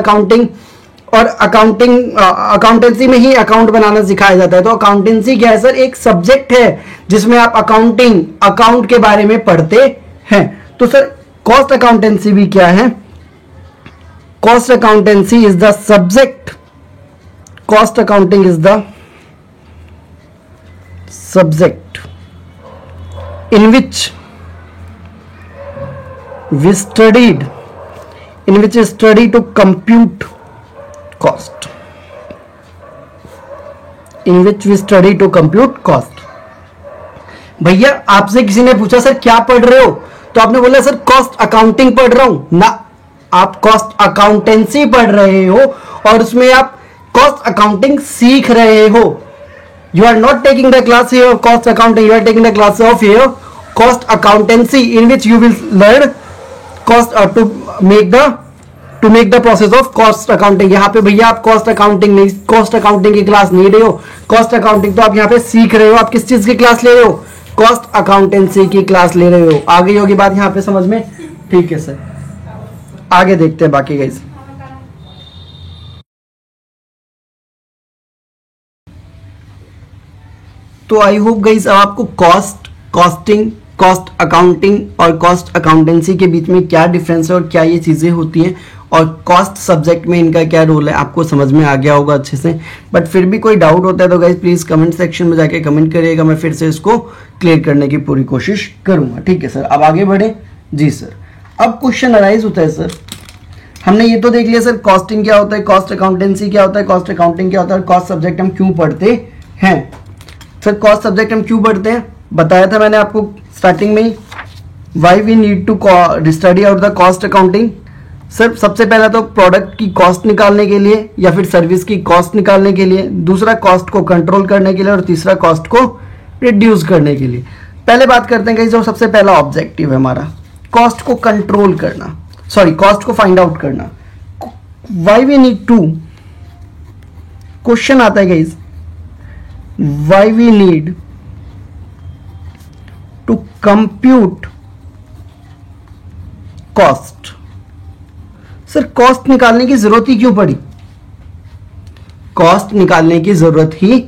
अकाउंटेंसी में ही अकाउंट बनाना सिखाया जाता है। तो अकाउंटेंसी क्या है सर? एक सब्जेक्ट है जिसमें आप अकाउंट के बारे में पढ़ते हैं। तो सर कॉस्ट अकाउंटेंसी भी क्या है? Cost accountancy is the subject, cost accounting is the subject in which we studied to compute cost, in which we study to compute cost. भैया आपसे किसी ने पूछा सर क्या पढ़ रहे हो, तो आपने बोला सर कॉस्ट अकाउंटिंग पढ़ रहा हूं ना, आप कॉस्ट अकाउंटेंसी पढ़ रहे हो और उसमें आप कॉस्ट अकाउंटिंग सीख रहे हो. You are not taking the class here of cost accounting, you are taking the class of here cost accountancy, in which you will learn cost to make the process of cost accounting. यहाँ पे भैया आप cost accounting की class नहीं रहे हो. cost accounting तो आप यहाँ पे सीख रहे हो. आप किस चीज की क्लास ले रहे हो? cost accountancy की क्लास ले रहे हो. आ गई होगी बात यहाँ पे समझ में? ठीक है सर, आगे देखते हैं बाकी गाइस. तो आई होप गाइस अब आपको कॉस्टिंग, कॉस्ट अकाउंटिंग और कॉस्ट अकाउंटेंसी के बीच में क्या डिफरेंस है और क्या ये चीज़ें होती हैं और कॉस्ट सब्जेक्ट में इनका क्या रोल है आपको समझ में आ गया होगा अच्छे से. बट फिर भी कोई डाउट होता है तो गाइस प्लीज़ कमेंट सेक्शन में जाके कमेंट करिएगा, मैं फिर से इसको क्लियर करने की पूरी कोशिश करूँगा. ठीक है सर, अब आगे बढ़े. जी सर, अब क्वेश्चन अराइज होता है सर, हमने ये तो देख लिया सर कॉस्टिंग क्या होता है, कॉस्ट अकाउंटेंसी क्या होता है, कॉस्ट अकाउंटिंग क्या होता है, कॉस्ट सब्जेक्ट हम क्यों पढ़ते हैं. सर कॉस्ट सब्जेक्ट हम क्यों पढ़ते हैं बताया था मैंने आपको स्टार्टिंग में ही. Why we need to study out the cost accounting. Sir सबसे पहला तो प्रोडक्ट की कॉस्ट निकालने के लिए या फिर सर्विस की कॉस्ट निकालने के लिए, दूसरा कॉस्ट को कंट्रोल करने के लिए और तीसरा कॉस्ट को रिड्यूस करने के लिए. पहले बात करते हैं कि जो सबसे पहला ऑब्जेक्टिव है हमारा कॉस्ट को कंट्रोल करना, सॉरी कॉस्ट को फाइंड आउट करना. Why we need to, question आता है guys, why we need to compute cost. Sir cost निकालने की जरूरत ही क्यों पड़ी, कॉस्ट निकालने की जरूरत ही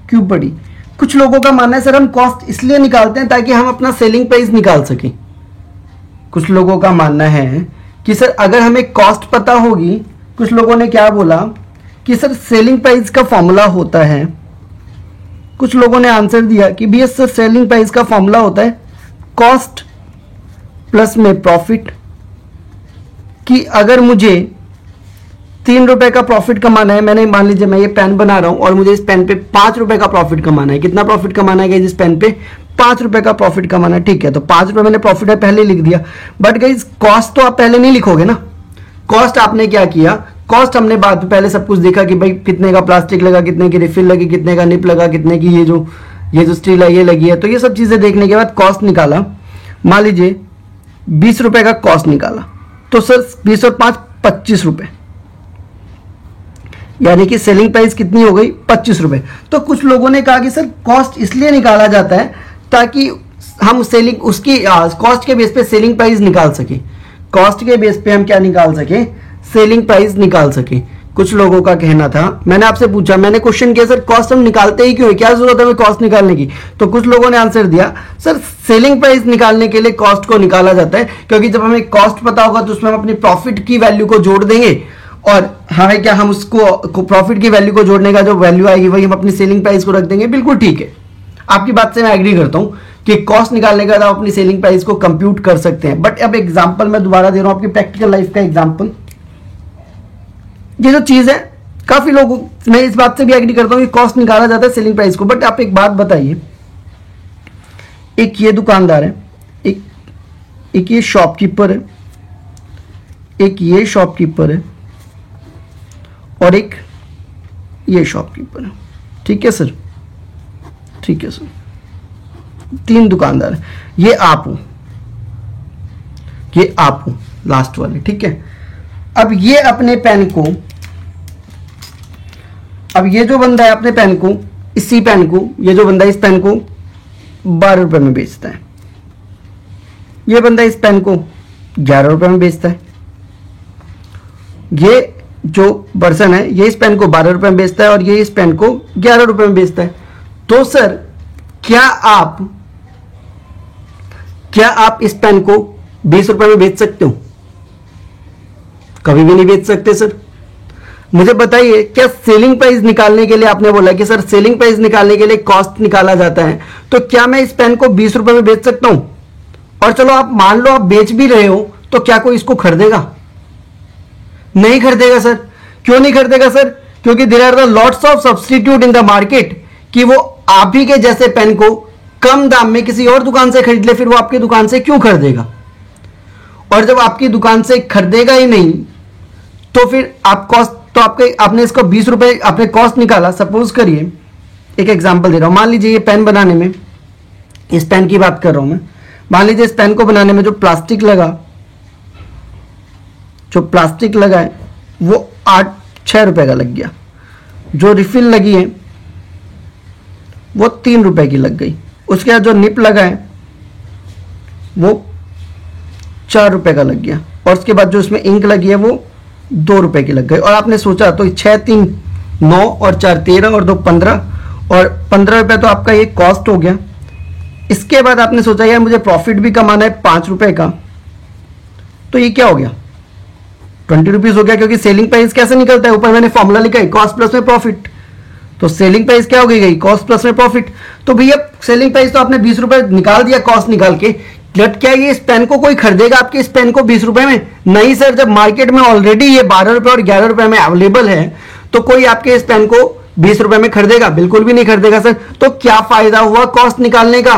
क्यों पड़ी. कुछ लोगों का मानना है सर हम कॉस्ट इसलिए निकालते हैं ताकि हम अपना सेलिंग प्राइस निकाल सकें. कुछ लोगों का मानना है कि सर अगर हमें कॉस्ट पता होगी, कुछ लोगों ने क्या बोला कि सर सेलिंग प्राइस का फॉर्मूला होता है, कुछ लोगों ने आंसर दिया कि भैया सर सेलिंग प्राइस का फॉर्मूला होता है कॉस्ट प्लस में प्रॉफिट, कि अगर मुझे 3 रुपए का प्रॉफिट कमाना है, मैंने मान लीजिए मैं ये पेन बना रहा हूं और मुझे इस पेन पे 5 रुपए का प्रॉफिट कमाना है. कितना प्रॉफिट कमाना है इस पेन पे? 5 रुपए का प्रॉफिट कमाना है. ठीक है, तो 5 रुपए मैंने प्रॉफिट है पहले लिख दिया. बट गाइस कॉस्ट तो आप पहले नहीं लिखोगे ना. कॉस्ट आपने क्या किया, कॉस्ट हमने बाद में पहले सब कुछ देखा कि भाई कितने का प्लास्टिक लगा, कितने की रिफिल लगी, कितने का निप लगा, कितने की ये जो स्टील है ये लगी है. तो ये सब चीजें देखने के बाद कॉस्ट निकाला. मान लीजिए 20 रुपए का कॉस्ट निकाला, तो सर 20 और 5 25 रुपए, यानी कि सेलिंग प्राइस कितनी हो गई 25 रुपए. तो कुछ लोगों ने कहा कि सर कॉस्ट इसलिए निकाला जाता है ताकि हम सेलिंग उसकी कॉस्ट के बेस पे सेलिंग प्राइस निकाल सके. कॉस्ट के बेस पे हम क्या निकाल सके, सेलिंग प्राइस निकाल सके. कुछ लोगों का कहना था, मैंने आपसे पूछा, मैंने क्वेश्चन किया सर कॉस्ट हम निकालते ही क्यों है, क्या जरूरत है हमें कॉस्ट निकालने की. तो कुछ लोगों ने आंसर दिया सर सेलिंग प्राइस निकालने के लिए कॉस्ट को निकाला जाता है, क्योंकि जब हमें कॉस्ट पता होगा तो उसमें हम अपनी प्रॉफिट की वैल्यू को जोड़ देंगे और हमें क्या, हम उसको प्रॉफिट की वैल्यू को जोड़ने का जो वैल्यू आएगी वही हम अपनी सेलिंग प्राइस को रख देंगे. बिल्कुल ठीक है, आपकी बात से मैं एग्री करता हूं कि कॉस्ट निकालने के बाद आप अपनी सेलिंग प्राइस को कंप्यूट कर सकते हैं. बट अब एग्जांपल मैं दोबारा दे रहा हूं आपकी प्रैक्टिकल लाइफ का एग्जांपल. ये जो चीज है काफी लोग, मैं इस बात से भी एग्री करता हूं कि कॉस्ट निकाला जाता है सेलिंग प्राइस को. बट आप एक बात बताइए, एक ये दुकानदार है, एक ये शॉपकीपर है, एक ये शॉपकीपर है और एक ये शॉपकीपर है. ठीक है सर, ठीक है सर, 3 दुकानदार है. ये आप हो, ये आप हो लास्ट वाले. ठीक है, अब ये अपने पेन को, अब ये जो बंदा है अपने पेन को, इसी पेन को, ये जो बंदा इस पेन को 12 रुपए में बेचता है, ये बंदा इस पेन को 11 रुपए में बेचता है, ये जो पर्सन है ये इस पेन को 12 रुपए में बेचता है और ये इस पेन को 11 रुपए में बेचता है. तो सर क्या आप इस पेन को 20 रुपए में बेच सकते हो? कभी भी नहीं बेच सकते सर. मुझे बताइए, क्या सेलिंग प्राइस निकालने के लिए आपने बोला कि सर सेलिंग प्राइस निकालने के लिए कॉस्ट निकाला जाता है, तो क्या मैं इस पेन को 20 रुपए में बेच सकता हूं? और चलो आप मान लो आप बेच भी रहे हो, तो क्या कोई इसको खरीदेगा? नहीं खरीदेगा सर। क्यों नहीं खरीदेगा सर? क्योंकि there are the lots of substitute in the market कि वो आप ही के जैसे पेन को कम दाम में किसी और दुकान से खरीद ले, फिर वो आपकी दुकान से क्यों खरीदेगा? और जब आपकी दुकान से खरीदेगा ही नहीं, तो फिर आप कॉस्ट, तो आपने इसको 20 रुपए आपने कॉस्ट निकाला। सपोज करिए, एक एग्जांपल दे रहा हूं, मान लीजिए ये पेन बनाने में, इस पेन की बात कर रहा हूं मैं, मान लीजिए इस पेन को बनाने में जो प्लास्टिक लगा है वो 6 रुपए का लग गया, जो रिफिल लगी है वो 3 रुपए की लग गई, उसके बाद जो निप लगा है वो 4 रुपए का लग गया, और उसके बाद जो इसमें इंक लगी है वो 2 रुपए की लग गई। और आपने सोचा तो 6 3 9 और 4 13 और 2 15, और 15 रुपए तो आपका ये कॉस्ट हो गया। इसके बाद आपने सोचा यार मुझे प्रॉफिट भी कमाना है 5 रुपए का, तो ये क्या हो गया? 20 रुपीज हो गया, क्योंकि सेलिंग प्राइस कैसे निकलता है? ऊपर मैंने फॉर्मूला लिखा है, कॉस्ट प्लस में प्रॉफिट। तो सेलिंग प्राइस क्या हो गई? कॉस्ट प्लस में प्रॉफिट। तो भैया सेलिंग प्राइस तो आपने 20 रुपए निकाल दिया कॉस्ट निकाल के, बट क्या ये इस पेन को कोई खरीदेगा आपके इस पेन को 20 रुपए में? नहीं सर। जब मार्केट में ऑलरेडी ये 12 रुपए और 11 रुपए में अवेलेबल है, तो कोई आपके इस पेन को 20 रुपए में खरीदेगा? बिल्कुल भी नहीं खरीदेगा सर। तो क्या फायदा हुआ कॉस्ट निकालने का?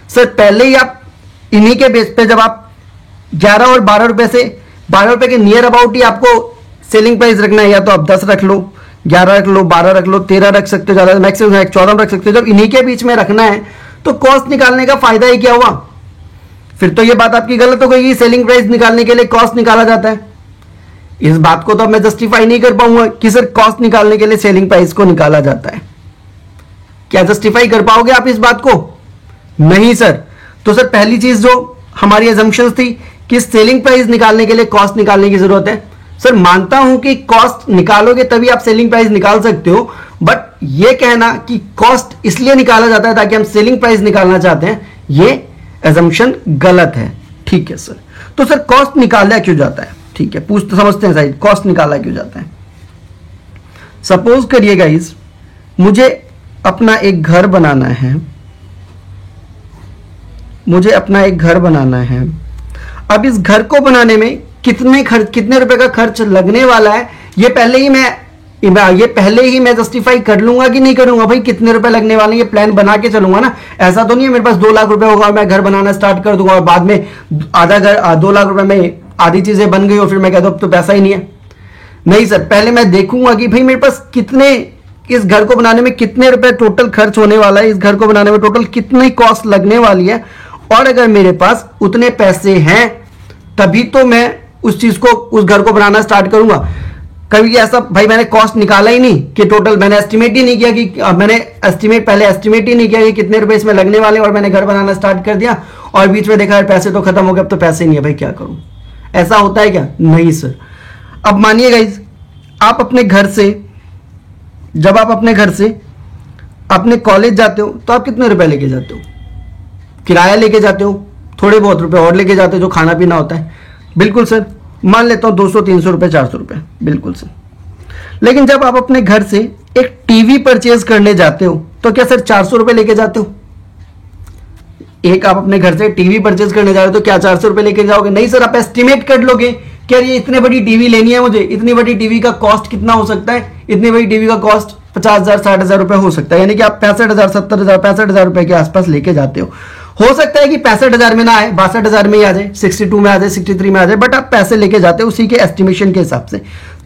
सर पहले ही आप इन्हीं के बेस पे, जब आप 11 और 12 रुपए से 12 रुपए के नियर अबाउट ही आपको सेलिंग प्राइस रखना है, या तो आप 10 रख लो, 11 रख लो, 12 रख लो, 13 रख सकते हो, ज्यादा मैक्सिमम 14 रख सकते हो। जब इन्हीं के बीच में रखना है तो कॉस्ट निकालने का फायदा ही क्या हुआ? फिर तो ये बात आपकी गलत हो गई, सेलिंग प्राइस निकालने के लिए कॉस्ट निकाला जाता है। इस बात को तो अब मैं जस्टिफाई नहीं कर पाऊंगा कि सर कॉस्ट निकालने के लिए सेलिंग प्राइस को निकाला जाता है। क्या जस्टिफाई कर पाओगे आप इस बात को? नहीं सर। तो सर पहली चीज जो हमारी अजम्पशंस थी कि सेलिंग प्राइस निकालने के लिए कॉस्ट निकालने की जरूरत है, सर मानता हूं कि कॉस्ट निकालोगे तभी आप सेलिंग प्राइस निकाल सकते हो, बट ये कहना कि कॉस्ट इसलिए निकाला जाता है ताकि हम सेलिंग प्राइस निकालना चाहते हैं, ये अजम्पशन गलत है। ठीक है सर। तो सर कॉस्ट निकाला क्यों जाता है? ठीक है, पूछ तो समझते हैं साइड, कॉस्ट निकाला क्यों जाता है? सपोज करिए गाइस, मुझे अपना एक घर बनाना है, मुझे अपना एक घर बनाना है। अब इस घर को बनाने में कितने रुपए का खर्च लगने वाला है, ये पहले ही मैं जस्टिफाई कर लूंगा कि नहीं करूंगा? भाई कितने रुपए लगने वाले हैं ये प्लान बना के चलूंगा ना। ऐसा तो नहीं है मेरे पास 2 लाख रुपए होगा और मैं घर बनाना स्टार्ट कर दूंगा और बाद में आधा घर 2 लाख रुपए में आधी चीजें बन गई और फिर मैं कहता हूं अब तो पैसा ही नहीं है। नहीं सर, पहले मैं देखूंगा कि भाई मेरे पास कितने, इस घर को बनाने में कितने रुपए टोटल खर्च होने वाला है, इस घर को बनाने में टोटल कितनी कॉस्ट लगने वाली है, और अगर मेरे पास उतने पैसे हैं तभी तो मैं उस चीज को, उस घर को बनाना स्टार्ट करूंगा। कभी ऐसा भाई मैंने कॉस्ट निकाला ही नहीं कि टोटल, मैंने एस्टिमेट ही नहीं किया कि पहले एस्टिमेट ही नहीं किया कि कितने रुपए इसमें लगने वाले, और मैंने घर बनाना स्टार्ट कर दिया और बीच में देखा यार पैसे तो खत्म हो गए, अब तो पैसे नहीं है, भाई क्या करूं? ऐसा होता है क्या? नहीं सर। अब मानिए गाइज, आप अपने घर से, जब आप अपने घर से अपने कॉलेज जाते हो तो आप कितने रुपए लेके जाते हो? किराया लेके जाते हो, थोड़े बहुत रुपए और लेके जाते हो जो खाना पीना होता है। बिल्कुल सर, मान लेता हूं 200 300 रुपए 400 रुपए, बिल्कुल सर। लेकिन जब आप अपने घर से एक टीवी परचेज करने जाते हो तो क्या सर 400 रुपए लेके जाते हो? एक आप अपने घर से टीवी परचेज करने जा रहे हो तो क्या 400 रुपए लेके जाओगे? नहीं सर, आप एस्टिमेट कर लोगे कि यार ये इतनी बड़ी टीवी लेनी है मुझे, इतनी बड़ी टीवी का कॉस्ट कितना हो सकता है, इतनी बड़ी टीवी का कॉस्ट 50,000 60,000 रुपए हो सकता है, यानी कि आप 65,000 70,000 65,000 रुपए के आसपास लेके जाते हो सकता है कि 65,000 में ना आए, 62,000 में ही आ जाए, 62 में आ जाए, 63 में आ जाए, बट आप पैसे लेके जाते हो उसी के एस्टिमेशन के हिसाब से।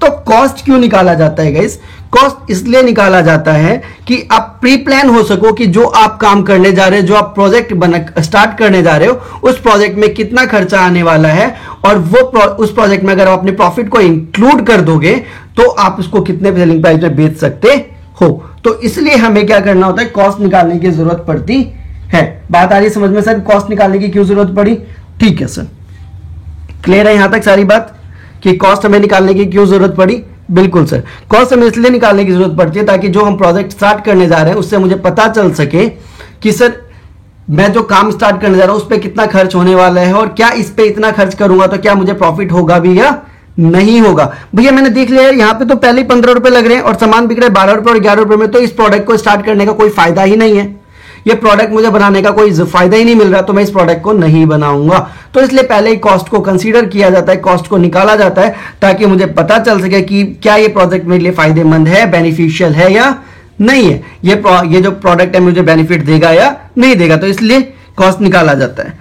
तो कॉस्ट क्यों निकाला जाता है गाइस? कॉस्ट इसलिए निकाला जाता है कि आप प्री प्लान हो सको कि जो आप काम करने जा रहे हो, जो आप प्रोजेक्ट स्टार्ट करने जा रहे हो, उस प्रोजेक्ट में कितना खर्चा आने वाला है, और उस प्रोजेक्ट में अगर आप अपने प्रॉफिट को इंक्लूड कर दोगे तो आप उसको कितने सेलिंग प्राइस में बेच सकते हो। तो इसलिए हमें क्या करना होता है, कॉस्ट निकालने की जरूरत पड़ती है। बात आ रही है समझ में सर, कॉस्ट निकालने की क्यों जरूरत पड़ी? ठीक है सर, क्लियर है यहां तक सारी बात कि कॉस्ट हमें निकालने की क्यों जरूरत पड़ी? बिल्कुल सर, कॉस्ट हमें इसलिए निकालने की जरूरत पड़ती है ताकि जो हम प्रोजेक्ट स्टार्ट करने जा रहे हैं उससे मुझे पता चल सके कि सर मैं जो काम स्टार्ट करने जा रहा हूं उस पर कितना खर्च होने वाला है, और क्या इस पे इतना खर्च करूंगा तो क्या मुझे प्रॉफिट होगा भी या नहीं होगा। भैया मैंने देख लिया है यहाँ पे तो पहले ही 15 रुपए लग रहे हैं और सामान बिक रहा है 12 रुपए और 11 रुपए में, तो इस प्रोडक्ट को स्टार्ट करने का कोई फायदा ही नहीं है। ये प्रोडक्ट मुझे बनाने का कोई फायदा ही नहीं मिल रहा, तो मैं इस प्रोडक्ट को नहीं बनाऊंगा। तो इसलिए पहले ही कॉस्ट को कंसीडर किया जाता है, कॉस्ट को निकाला जाता है, ताकि मुझे पता चल सके कि क्या ये प्रोडक्ट मेरे लिए फायदेमंद है, बेनिफिशियल है या नहीं है, ये जो प्रोडक्ट है मुझे बेनिफिट देगा या नहीं देगा, तो इसलिए कॉस्ट निकाला जाता है।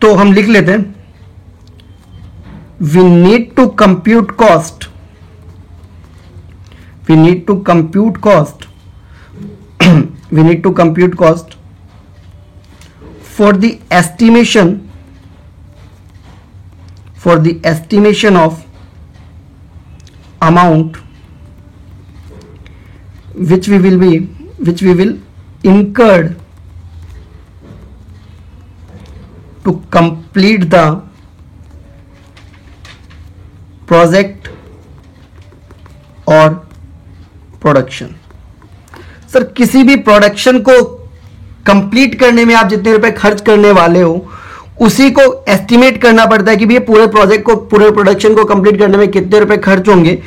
तो हम लिख लेते हैं, we need to compute cost, we need to compute cost we need to compute cost for the estimation of amount which we will incurred to complete the project और प्रोडक्शन। सर किसी भी प्रोडक्शन को complete करने में आप जितने रुपए खर्च करने वाले हो उसी को एस्टिमेट करना पड़ता है कि भैया पूरे प्रोजेक्ट को, पूरे प्रोडक्शन को कंप्लीट करने में कितने रुपए खर्च होंगे,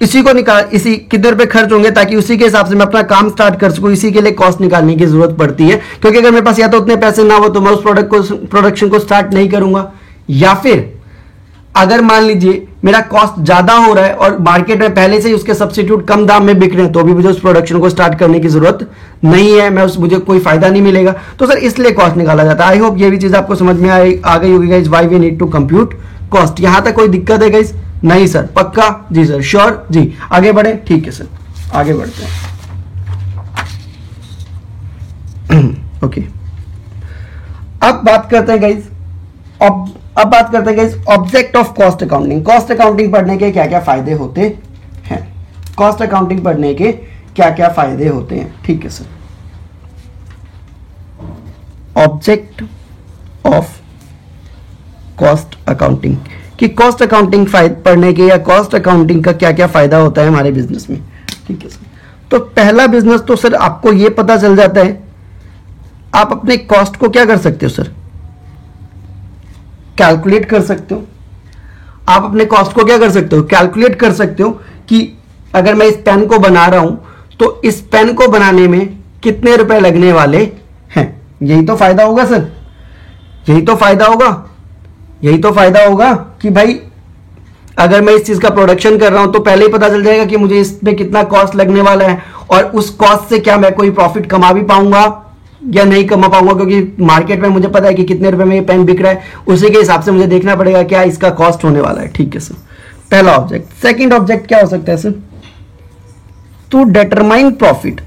इसी कितने रुपए खर्च होंगे, ताकि उसी के हिसाब से मैं अपना काम स्टार्ट कर सकूं। इसी के लिए कॉस्ट निकालने की जरूरत पड़ती है, क्योंकि अगर मेरे पास या तो उतने पैसे ना हो तो मैं उस प्रोडक्शन को स्टार्ट नहीं करूंगा, या फिर अगर मान लीजिए मेरा कॉस्ट ज्यादा हो रहा है और मार्केट में पहले से ही उसके सब्स्टिट्यूट कम दाम में बिक रहे हैं, तो भी मुझे उस प्रोडक्शन को स्टार्ट करने की जरूरत नहीं है, मुझे कोई फायदा नहीं मिलेगा। तो सर इसलिए कॉस्ट निकाला जाता है। आई होप ये भी चीज आपको समझ में आ गई होगी guys, why we need to compute cost. यहां तक कोई दिक्कत है गाइस? नहीं सर, पक्का? जी सर, श्योर जी। आगे बढ़े? ठीक है सर, आगे बढ़ते हैं। ओके, अब बात करते हैं guys object of cost accounting. Cost accounting पढ़ने के क्या क्या फायदे होते हैं, कॉस्ट अकाउंटिंग पढ़ने के क्या क्या फायदे होते हैं। ठीक है sir, object of cost accounting कि कॉस्ट अकाउंटिंग पढ़ने के या कॉस्ट अकाउंटिंग का क्या क्या फायदा होता है हमारे बिजनेस में। ठीक है सर, तो पहला बिजनेस तो सर आपको यह पता चल जाता है, आप अपने कॉस्ट को क्या कर सकते हो सर, कैलकुलेट कर सकते हो। आप अपने कॉस्ट को क्या कर सकते हो, कैलकुलेट कर सकते हो कि अगर मैं इस पेन को बना रहा हूं तो इस पेन को बनाने में कितने रुपए लगने वाले हैं। यही तो फायदा होगा सर, यही तो फायदा होगा कि भाई अगर मैं इस चीज का प्रोडक्शन कर रहा हूं तो पहले ही पता चल जाएगा कि मुझे इसमें कितना कॉस्ट लगने वाला है, और उस कॉस्ट से क्या मैं कोई प्रॉफिट कमा भी पाऊंगा या नहीं कमा पाऊंगा, क्योंकि मार्केट में मुझे पता है कि कितने रुपए में ये पेन बिक रहा है, उसी के हिसाब से मुझे देखना पड़ेगा क्या इसका कॉस्ट होने वाला है। ठीक है सर, पहला ऑब्जेक्ट। सेकंड ऑब्जेक्ट क्या हो सकता है सर, टू डिटरमाइन प्रॉफिट,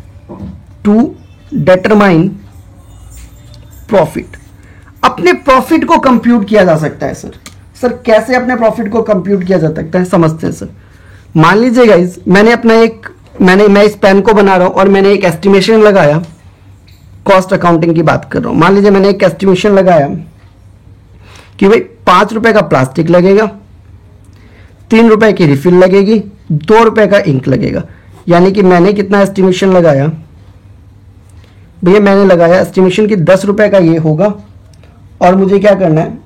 अपने प्रॉफिट को कंप्यूट किया जा सकता है सर। सर कैसे अपने प्रॉफिट को कंप्यूट किया जा सकता है, समझते हैं सर। मान लीजिए गाइस मैं इस पेन को बना रहा हूं और मैंने एक एस्टिमेशन लगाया, कॉस्ट अकाउंटिंग की बात कर रहा हूं। मान लीजिए मैंने एक एस्टिमेशन लगाया कि भाई 5 रुपए का प्लास्टिक लगेगा, 3 रुपए की रिफिल लगेगी, 2 रुपए का इंक लगेगा। यानी कि मैंने कितना एस्टिमेशन लगाया भैया, मैंने लगाया एस्टिमेशन की 10 रुपए का ये होगा, और मुझे क्या करना है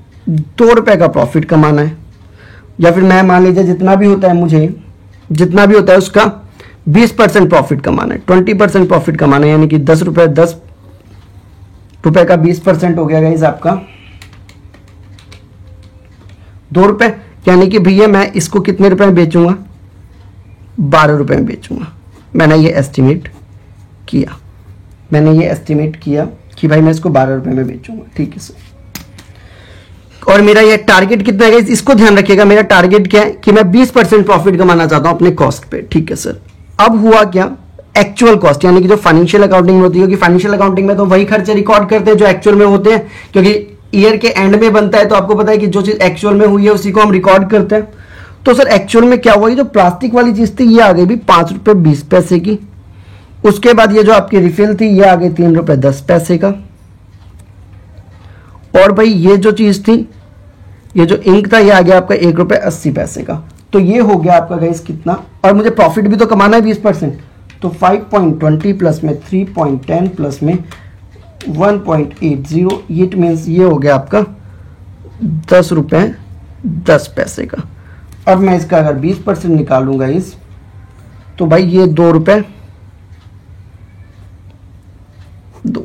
2 रुपए का प्रॉफिट कमाना है। या फिर मैं मान लीजिए जितना भी होता है उसका 20% प्रॉफिट कमाना है, 20% प्रॉफिट कमाना है। यानी कि 10 रुपए का 20% हो गया गाइस आपका 2 रुपए। यानी कि भैया मैं इसको कितने रुपए में बेचूंगा, 12 रुपए में बेचूंगा। मैंने ये एस्टिमेट किया कि भाई मैं इसको 12 रुपए में बेचूंगा। ठीक है सर, और मेरा ये टारगेट कितना है, इसको ध्यान रखिएगा। मेरा टारगेट क्या है कि मैं 20% प्रॉफिट कमाना चाहता हूं अपने कॉस्ट पे। ठीक है सर, अब हुआ क्या, एक्चुअल कॉस्ट, यानी कि जो फाइनेंशियल अकाउंटिंग में होती है, क्योंकि फाइनेंशियल अकाउंटिंग में तो वही खर्चे रिकॉर्ड करते हैं जो एक्चुअल में होते हैं, क्योंकि ईयर के एंड में बनता है, तो आपको पता है कि जो चीज एक्चुअल में हुई है उसी को हम रिकॉर्ड करते हैं। तो सर एक्चुअल में क्या हुआ, ये जो प्लास्टिक वाली चीज थी ये आ गई भी 5 रुपए 20 पैसे की। उसके बाद ये जो आपकी रिफिल थी ये आ गई 3 रुपए 10 पैसे का। और भाई ये जो चीज थी, ये जो इंक था, ये आ गया आपका 1 रुपए 80 पैसे का। तो ये हो गया आपका गाइस कितना, और मुझे प्रॉफिट भी तो कमाना है 20%, तो 5.20 प्लस में 3.10 प्लस में 1.80, इट मीन्स ये हो गया आपका 10 रुपए 10 पैसे का। अब मैं इसका अगर 20% निकालूंगा इस, तो भाई ये 2 रुपए 2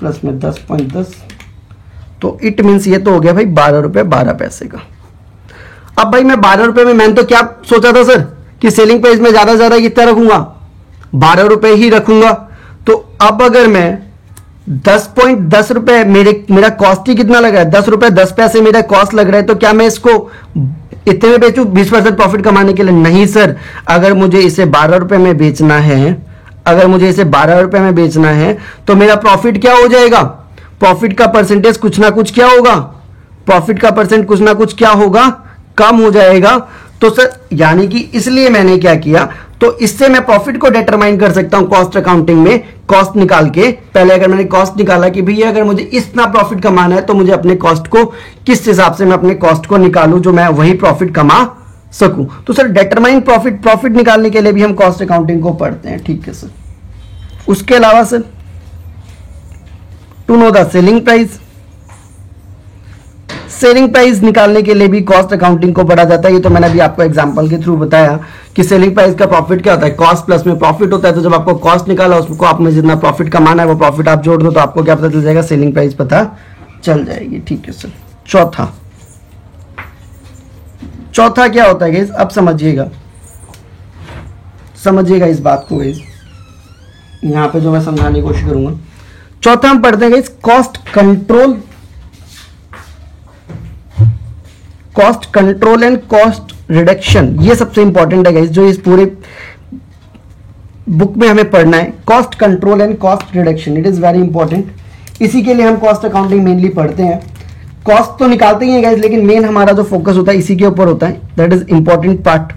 प्लस में 10.10, तो इट मीन्स ये तो हो गया भाई 12 रुपए 12 पैसे का। अब भाई मैं 12 रुपए में, मैंने तो क्या सोचा था सर कि सेलिंग प्राइस में ज्यादा ज्यादा कितना रखूंगा, 12 रुपए ही रखूंगा। तो अब अगर मैं 10.10 रुपए, मेरा कॉस्ट ही कितना लगा है, 10 रुपए 10 पैसे मेरा कॉस्ट लग रहा है, तो क्या मैं इसको इतने में बेचूं 20% प्रॉफिट कमाने के लिए? नहीं सर, अगर मुझे इसे 12 रुपए में बेचना है, अगर मुझे इसे 12 रुपए में बेचना है तो मेरा प्रॉफिट क्या हो जाएगा, प्रॉफिट का परसेंटेज कुछ ना कुछ क्या होगा, प्रॉफिट का परसेंट कुछ ना कुछ क्या होगा, कम हो जाएगा। तो सर यानी कि इसलिए मैंने क्या किया, तो इससे मैं प्रॉफिट को डिटरमाइन कर सकता हूं कॉस्ट अकाउंटिंग में, कॉस्ट निकाल के। पहले अगर मैंने कॉस्ट निकाला कि भैया अगर मुझे इतना प्रॉफिट कमाना है तो मुझे अपने कॉस्ट को किस हिसाब से मैं अपने कॉस्ट को निकालूं जो मैं वही प्रॉफिट कमा सकूं। तो सर डिटरमाइन प्रॉफिट निकालने के लिए भी हम कॉस्ट अकाउंटिंग को पढ़ते हैं, ठीक है सर। उसके अलावा sir to know the selling price, selling price निकालने के लिए भी कॉस्ट अकाउंटिंग को पढ़ा जाता है। ये तो मैंने अभी आपको एग्जांपल के थ्रू बताया कि सेलिंग प्राइस का प्रॉफिट क्या होता है, कॉस्ट प्लस में प्रॉफिट होता है। तो जब आपको कॉस्ट निकाला उसको आपने जितना प्रॉफिट कमाना है वो प्रॉफिट आप जोड़ दो तो आपको क्या पता चल जाएगा, सेलिंग प्राइस पता चल जाएगी, ठीक है सर। चौथा क्या होता है गाइस, अब समझिएगा इस बात को गाइस, यहां पे जो मैं समझाने की कोशिश करूंगा। चौथा हम पढ़ते हैं guys cost control and cost reduction. ये सबसे इंपॉर्टेंट है गाइस, जो इस पूरे बुक में हमें पढ़ना है, cost control and cost reduction, it is very important. इसी के लिए हम कॉस्ट अकाउंटिंग मेनली पढ़ते हैं। कॉस्ट तो निकालते ही हैं गाइस, लेकिन मेन हमारा जो फोकस होता है इसी के ऊपर होता है। That is important part,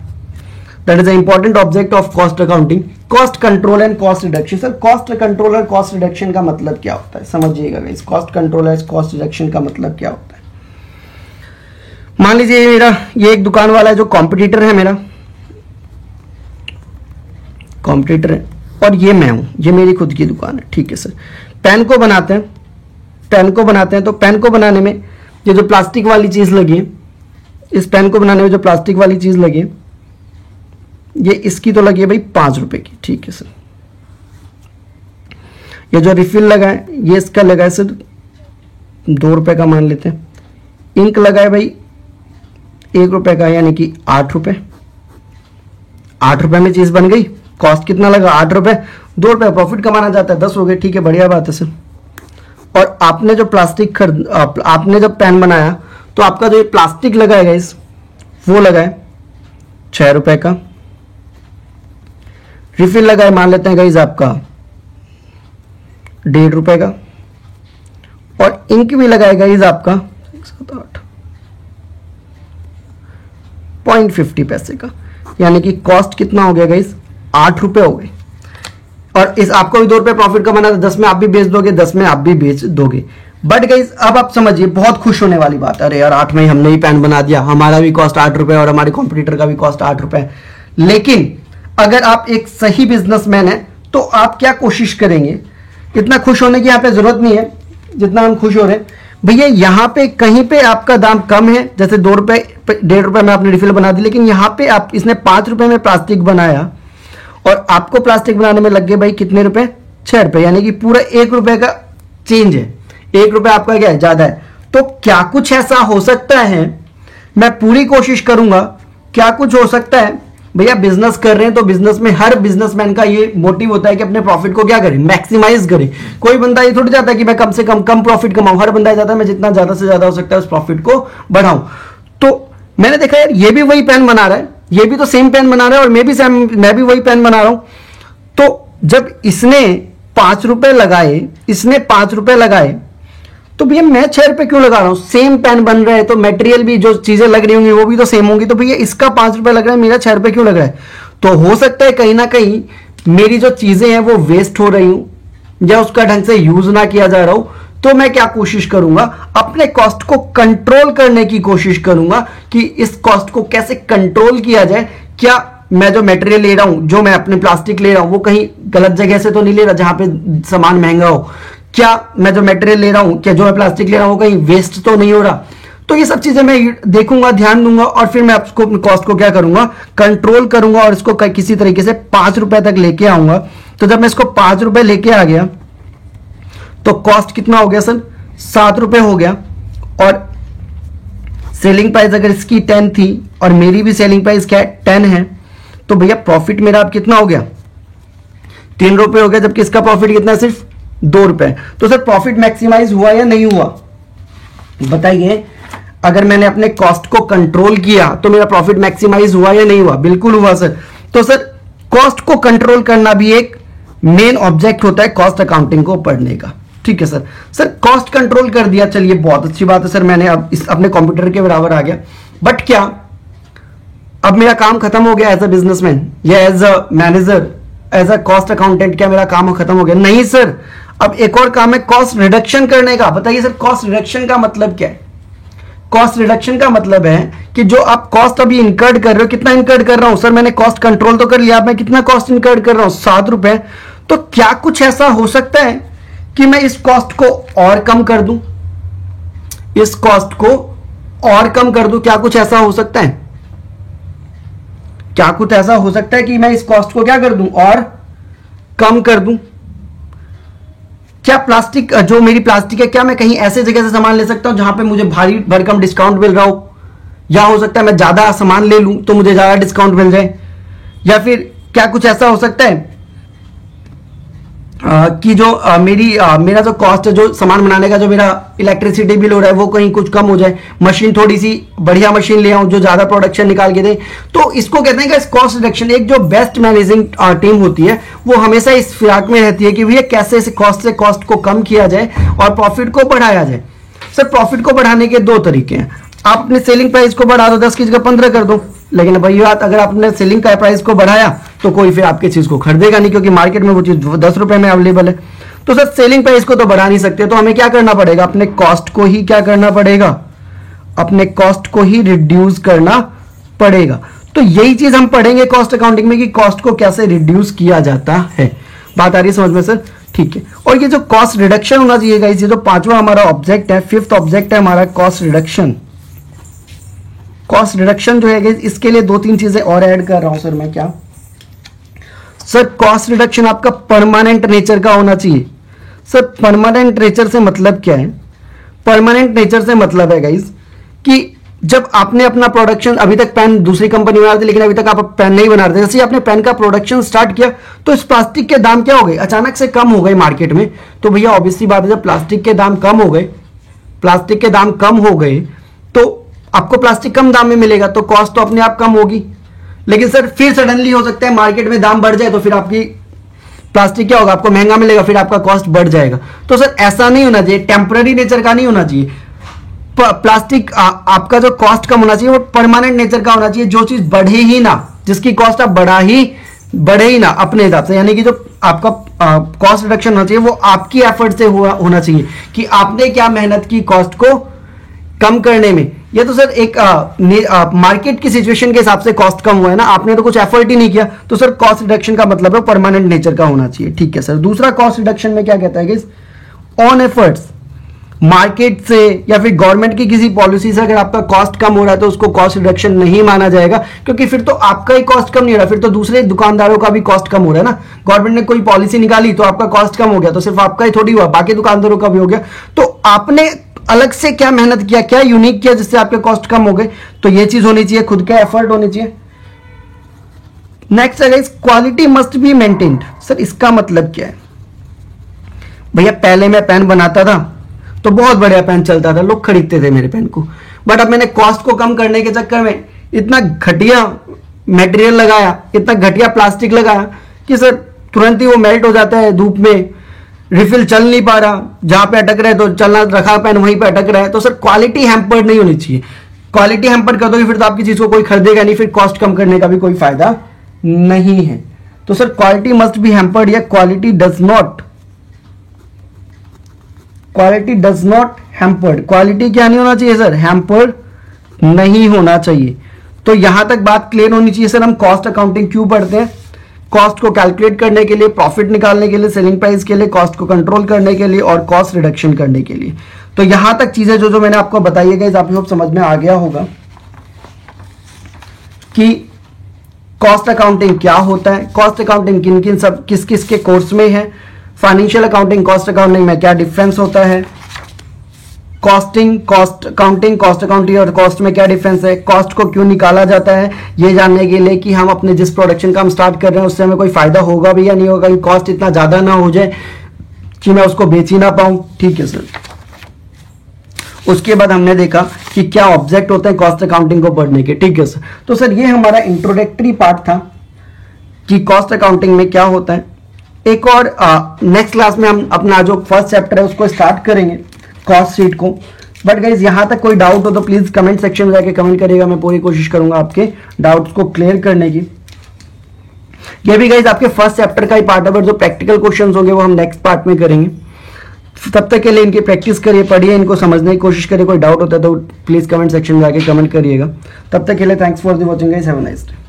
that is important object of cost accounting, cost control and cost reduction. Sir cost control और कॉस्ट रिडक्शन का मतलब क्या होता है, समझिएगा गाइस। कॉस्ट कंट्रोल और कॉस्ट रिडक्शन का मतलब क्या होता है, मान लीजिए ये एक दुकान वाला है जो कॉम्पिटिटर है, मेरा कॉम्पिटिटर है, और ये मैं हूं, ये मेरी खुद की दुकान है, ठीक है सर। पेन को बनाते हैं तो पेन को बनाने में ये जो प्लास्टिक वाली चीज लगी है, इस पेन को बनाने में जो प्लास्टिक वाली चीज लगी है, ये इसकी तो लगी है भाई 5 रुपए की, ठीक है सर। ये जो रिफिल लगा है ये इसका लगा है सर 2 रुपए का मान लेते हैं। इंक लगा है भाई 1 रुपए का, यानी कि 8 रुपए। 8 रुपए में चीज बन गई, कॉस्ट कितना लगा 8 रुपए, 2 रुपए प्रॉफिट कमाना चाहता है 10 हो गए, ठीक है, बढ़िया बात है सर। और आपने जो आपने जब पेन बनाया तो आपका जो ये प्लास्टिक लगा है गाइस वो लगा है 6 रुपए का। रिफिल लगा है मान लेते हैं गाइस आपका 1.5 रुपए का, और इंक भी लगा है गाइस आपका 0.50 पैसे का, यानी कि कॉस्ट कितना हो गया गाइस 8 रुपए हो गए। और इस आपको भी 2 रुपए प्रॉफिट कमाना था, 10 में आप भी बेच दोगे, 10 में आप भी बेच दोगे। बट गाइस अब आप समझिए, बहुत खुश होने वाली बात, अरे यार 8 में हमने ही पेन बना दिया, हमारा भी कॉस्ट 8 रुपए और हमारे कॉम्पिटिटर का भी कॉस्ट 8 रुपए। लेकिन अगर आप एक सही बिजनेसमैन है तो आप क्या कोशिश करेंगे, इतना खुश होने की यहाँ पे जरूरत नहीं है जितना हम खुश हो रहे हैं। भैया यहाँ पे कहीं पे आपका दाम कम है, जैसे 2 रुपए 1.5 रुपए में आपने रिफिल बना दी, लेकिन यहाँ पे आप इसने 5 रुपए में प्लास्टिक बनाया और आपको प्लास्टिक बनाने में लग गए भाई कितने रुपए, 6 रुपए, यानी कि पूरा 1 रुपए का चेंज है। 1 रुपए आपका क्या है, ज्यादा है। तो क्या कुछ ऐसा हो सकता है, मैं पूरी कोशिश करूंगा, क्या कुछ हो सकता है। भैया बिजनेस कर रहे हैं तो बिजनेस में हर बिजनेसमैन का ये मोटिव होता है कि अपने प्रॉफिट को क्या करें, मैक्सिमाइज करें। कोई बंदा ये थोड़ी चाहता है कि मैं कम से कम प्रॉफिट कमाऊं, हर बंदा चाहता है मैं जितना ज्यादा से ज्यादा हो सकता है उस प्रॉफिट को बढ़ाऊं। तो मैंने देखा यार ये भी वही पेन बना रहा है, ये भी तो सेम पेन बना रहा है, और मैं भी वही पेन बना रहा हूं। तो जब इसने 5 रुपए लगाए, तो भैया मैं 6 रुपए क्यों लगा रहा हूं, सेम पेन बन रहा है तो मटेरियल भी जो चीजें लग रही होंगी वो भी तो सेम होंगी, तो भैया इसका 5 रुपए लग रहा है, मेरा 6 रुपए क्यों लग रहा है। तो हो सकता है कहीं ना कहीं मेरी जो चीजें हैं वो वेस्ट हो रही हूं या उसका ढंग से यूज ना किया जा रहा हो। तो मैं क्या कोशिश करूंगा, अपने कॉस्ट को कंट्रोल करने की कोशिश करूंगा कि इस कॉस्ट को कैसे कंट्रोल किया जाए। क्या मैं जो मटेरियल ले रहा हूं, जो मैं अपने प्लास्टिक ले रहा हूं, वो कहीं गलत जगह से तो नहीं ले रहा जहां पे सामान महंगा हो। क्या मैं जो मटेरियल ले रहा हूं, क्या जो मैं प्लास्टिक ले रहा हूं वो कहीं वेस्ट तो नहीं हो रहा। तो ये सब चीजें मैं देखूंगा, ध्यान दूंगा और फिर मैं आपको कॉस्ट को क्या करूंगा, कंट्रोल करूंगा और इसको किसी तरीके से 5 रुपए तक लेके आऊंगा। तो जब मैं इसको 5 रुपए लेके आ गया तो कॉस्ट कितना हो गया सर, 7 रुपए हो गया। और सेलिंग प्राइस अगर इसकी 10 थी और मेरी भी सेलिंग प्राइस क्या है 10 है, तो भैया प्रॉफिट मेरा अब कितना हो गया, 3 रुपए हो गया, जबकि इसका प्रॉफिट कितना है, सिर्फ 2 रुपए। तो सर प्रॉफिट मैक्सिमाइज हुआ या नहीं हुआ, बताइए। अगर मैंने अपने कॉस्ट को कंट्रोल किया तो मेरा प्रॉफिट मैक्सिमाइज हुआ या नहीं हुआ, बिल्कुल हुआ सर। तो सर कॉस्ट को कंट्रोल करना भी एक मेन ऑब्जेक्ट होता है कॉस्ट अकाउंटिंग को पढ़ने का, ठीक है सर। सर कॉस्ट कंट्रोल कर दिया, चलिए बहुत अच्छी बात है सर, मैंने अब इस अपने कंप्यूटर के बराबर आ गया। बट क्या अब मेरा काम खत्म हो गया एज अ बिजनेसमैन या as a manager, as a cost accountant, क्या मेरा काम खत्म हो गया? नहीं सर, अब एक और काम है कॉस्ट रिडक्शन करने का। बताइए सर कॉस्ट रिडक्शन का मतलब क्या है? कॉस्ट रिडक्शन का मतलब है कि जो आप कॉस्ट अभी इनकर्ड कर रहे हो, कितना इनकर्ड कर रहा हूं सर, मैंने कॉस्ट कंट्रोल तो कर लिया, मैं कितना कॉस्ट इनकर्ड कर रहा हूं, 7 रुपए। तो क्या कुछ ऐसा हो सकता है कि मैं इस कॉस्ट को और कम कर दूं, इस कॉस्ट को और कम कर दूं? क्या कुछ ऐसा हो सकता है? क्या कुछ ऐसा हो सकता है कि मैं इस कॉस्ट को क्या कर दूं, और कम कर दूं? क्या प्लास्टिक, जो मेरी प्लास्टिक है, क्या मैं कहीं ऐसे जगह से सामान ले सकता हूं जहां पे मुझे भारी भरकम डिस्काउंट मिल रहा हो? या हो सकता है मैं ज्यादा सामान ले लूं तो मुझे ज्यादा डिस्काउंट मिल जाए? या फिर क्या कुछ ऐसा हो सकता है कि जो मेरा जो कॉस्ट है, जो सामान बनाने का जो मेरा इलेक्ट्रिसिटी बिल हो रहा है, वो कहीं कुछ कम हो जाए, मशीन थोड़ी सी बढ़िया मशीन ले आऊं जो ज्यादा प्रोडक्शन निकाल के दे? तो इसको कहते हैं कि कॉस्ट रिडक्शन। एक जो बेस्ट मैनेजिंग टीम होती है वो हमेशा इस फिराक में रहती है कि भैया कैसे से कॉस्ट को कम किया जाए और प्रॉफिट को बढ़ाया जाए। सर प्रॉफिट को बढ़ाने के 2 तरीके हैं। आप अपने सेलिंग प्राइस को बढ़ा दो, 10 की जगह 15 कर दो, लेकिन भाई बात, अगर आपने सेलिंग का प्राइस को बढ़ाया तो कोई फिर आपकी चीज को खरीदेगा नहीं, क्योंकि मार्केट में वो चीज 10 रुपए में अवेलेबल है। तो सर सेलिंग प्राइस को तो बढ़ा नहीं सकते, तो हमें क्या करना पड़ेगा, अपने कॉस्ट को ही क्या करना पड़ेगा, अपने कॉस्ट को ही रिड्यूस करना पड़ेगा। तो यही चीज हम पढ़ेंगे कॉस्ट अकाउंटिंग में कि कॉस्ट को कैसे रिड्यूस किया जाता है। बात आ रही है समझ में सर? ठीक है। और ये जो कॉस्ट रिडक्शन होना चाहिए गाइस, ये जो 5वां हमारा ऑब्जेक्ट है, 5th ऑब्जेक्ट है हमारा कॉस्ट रिडक्शन। कॉस्ट रिडक्शन जो है इसके लिए 2-3 चीजें और ऐड कर रहा हूं सर मैं। क्या सर, कॉस्ट रिडक्शन आपका परमानेंट नेचर का होना चाहिए। सर परमानेंट नेचर से मतलब क्या है? परमानेंट नेचर से मतलब है गाइस कि जब आपने अपना प्रोडक्शन, अभी तक पेन दूसरी कंपनी बना रही थी लेकिन अभी तक आप पेन नहीं बना रहे थे, जैसे आपने पेन का प्रोडक्शन स्टार्ट किया तो इस प्लास्टिक के दाम क्या हो गए, अचानक से कम हो गए मार्केट में। तो भैया ऑब्वियसली बात है, जब प्लास्टिक के दाम कम हो गए, प्लास्टिक के दाम कम हो गए तो आपको प्लास्टिक कम दाम में मिलेगा, तो कॉस्ट तो अपने आप कम होगी। लेकिन सर फिर सडनली हो सकता है मार्केट में दाम बढ़ जाए तो फिर आपकी प्लास्टिक क्या होगा, आपको महंगा मिलेगा, फिर आपका कॉस्ट बढ़ जाएगा। तो सर ऐसा नहीं होना चाहिए, टेम्पररी नेचर का नहीं होना चाहिए। प्लास्टिक आपका जो कॉस्ट कम होना चाहिए वो परमानेंट नेचर का होना चाहिए, जो चीज बढ़े ही ना, जिसकी कॉस्ट आप बढ़े ही ना अपने हिसाब से, यानी कि जो आपका कॉस्ट रिडक्शन होना चाहिए वो आपकी एफर्ट से होना चाहिए कि आपने क्या मेहनत की कॉस्ट को कम करने में। ये तो सर एक मार्केट की सिचुएशन के हिसाब से कॉस्ट कम हुआ है ना, आपने तो कुछ एफर्ट ही नहीं किया। तो सर कॉस्ट रिडक्शन का मतलब है परमानेंट नेचर का होना चाहिए। ठीक है सर। दूसरा कॉस्ट रिडक्शन में क्या कहता है कि ऑन एफर्ट्स, मार्केट से या फिर गवर्नमेंट की किसी पॉलिसी से अगर आपका कॉस्ट कम हो रहा है तो उसको कॉस्ट रिडक्शन नहीं माना जाएगा, क्योंकि फिर तो आपका ही कॉस्ट कम नहीं हो रहा, फिर तो दूसरे दुकानदारों का भी कॉस्ट कम हो रहा है ना। गवर्नमेंट ने कोई पॉलिसी निकाली तो आपका कॉस्ट कम हो गया, तो सिर्फ आपका ही थोड़ी हुआ, बाकी दुकानदारों का भी हो गया। तो आपने अलग से क्या मेहनत किया, क्या यूनिक किया जिससे आपके कॉस्ट कम हो गए, तो ये चीज होनी चाहिए, खुद का एफर्ट होनी चाहिए। नेक्स्ट है quality must be maintained. Sir इसका मतलब क्या है? भैया पहले मैं पेन बनाता था तो बहुत बढ़िया पेन चलता था, लोग खरीदते थे मेरे पेन को, बट अब मैंने कॉस्ट को कम करने के चक्कर में इतना घटिया मटेरियल लगाया, इतना घटिया प्लास्टिक लगाया कि सर तुरंत ही वो मेल्ट हो जाता है धूप में, रिफिल चल नहीं पा रहा, जहां पे अटक रहा है तो चलना रखा पेन वहीं पे अटक रहा है। तो सर क्वालिटी हैम्पर्ड नहीं होनी चाहिए। क्वालिटी हैम्पर्ड कर दोगे फिर तो आपकी चीज को कोई खरीदेगा नहीं, फिर कॉस्ट कम करने का भी कोई फायदा नहीं है। तो sir quality must be hampered या quality does not hampered. Quality क्या नहीं होना चाहिए सर? हैम्पर्ड नहीं होना चाहिए। तो यहां तक बात क्लियर होनी चाहिए सर। हम कॉस्ट अकाउंटिंग क्यों पढ़ते हैं? कॉस्ट को कैलकुलेट करने के लिए, प्रॉफिट निकालने के लिए, सेलिंग प्राइस के लिए, कॉस्ट को कंट्रोल करने के लिए और कॉस्ट रिडक्शन करने के लिए। तो यहां तक चीजें जो मैंने आपको बताई है गाइस, आप समझ में आ गया होगा कि कॉस्ट अकाउंटिंग क्या होता है, कॉस्ट अकाउंटिंग किन किन सब किस किस के कोर्स में है, फाइनेंशियल अकाउंटिंग कॉस्ट अकाउंटिंग में क्या डिफरेंस होता है, कॉस्टिंग कॉस्ट अकाउंटिंग और कॉस्ट में क्या डिफरेंस है, कॉस्ट को क्यों निकाला जाता है, ये जानने के लिए कि हम अपने जिस प्रोडक्शन का हम स्टार्ट कर रहे हैं उससे हमें कोई फायदा होगा भी या नहीं होगा, कि कॉस्ट इतना ज्यादा ना हो जाए कि मैं उसको बेच ही ना पाऊं। ठीक है सर। उसके बाद हमने देखा कि क्या ऑब्जेक्ट होते हैं कॉस्ट अकाउंटिंग को पढ़ने के। ठीक है सर। तो सर ये हमारा इंट्रोडक्टरी पार्ट था कि कॉस्ट अकाउंटिंग में क्या होता है। एक और नेक्स्ट क्लास में हम अपना जो फर्स्ट चैप्टर है उसको स्टार्ट करेंगे, कॉस्ट शीट को। बट गाइज यहां तक कोई डाउट हो तो प्लीज कमेंट सेक्शन में जाके कमेंट करिएगा, मैं पूरी कोशिश करूंगा आपके डाउट्स को क्लियर करने की। ये भी गाइज आपके फर्स्ट चैप्टर का ही पार्ट है, बट जो प्रैक्टिकल क्वेश्चंस होंगे वो हम नेक्स्ट पार्ट में करेंगे। तब तक के लिए इनकी प्रैक्टिस करिए, पढ़िए, इनको समझने की कोशिश करिए। कोई डाउट होता है तो प्लीज कमेंट सेक्शन में जाके कमेंट करिएगा। तब तक के लिए thanks for the watching guys, have a nice day.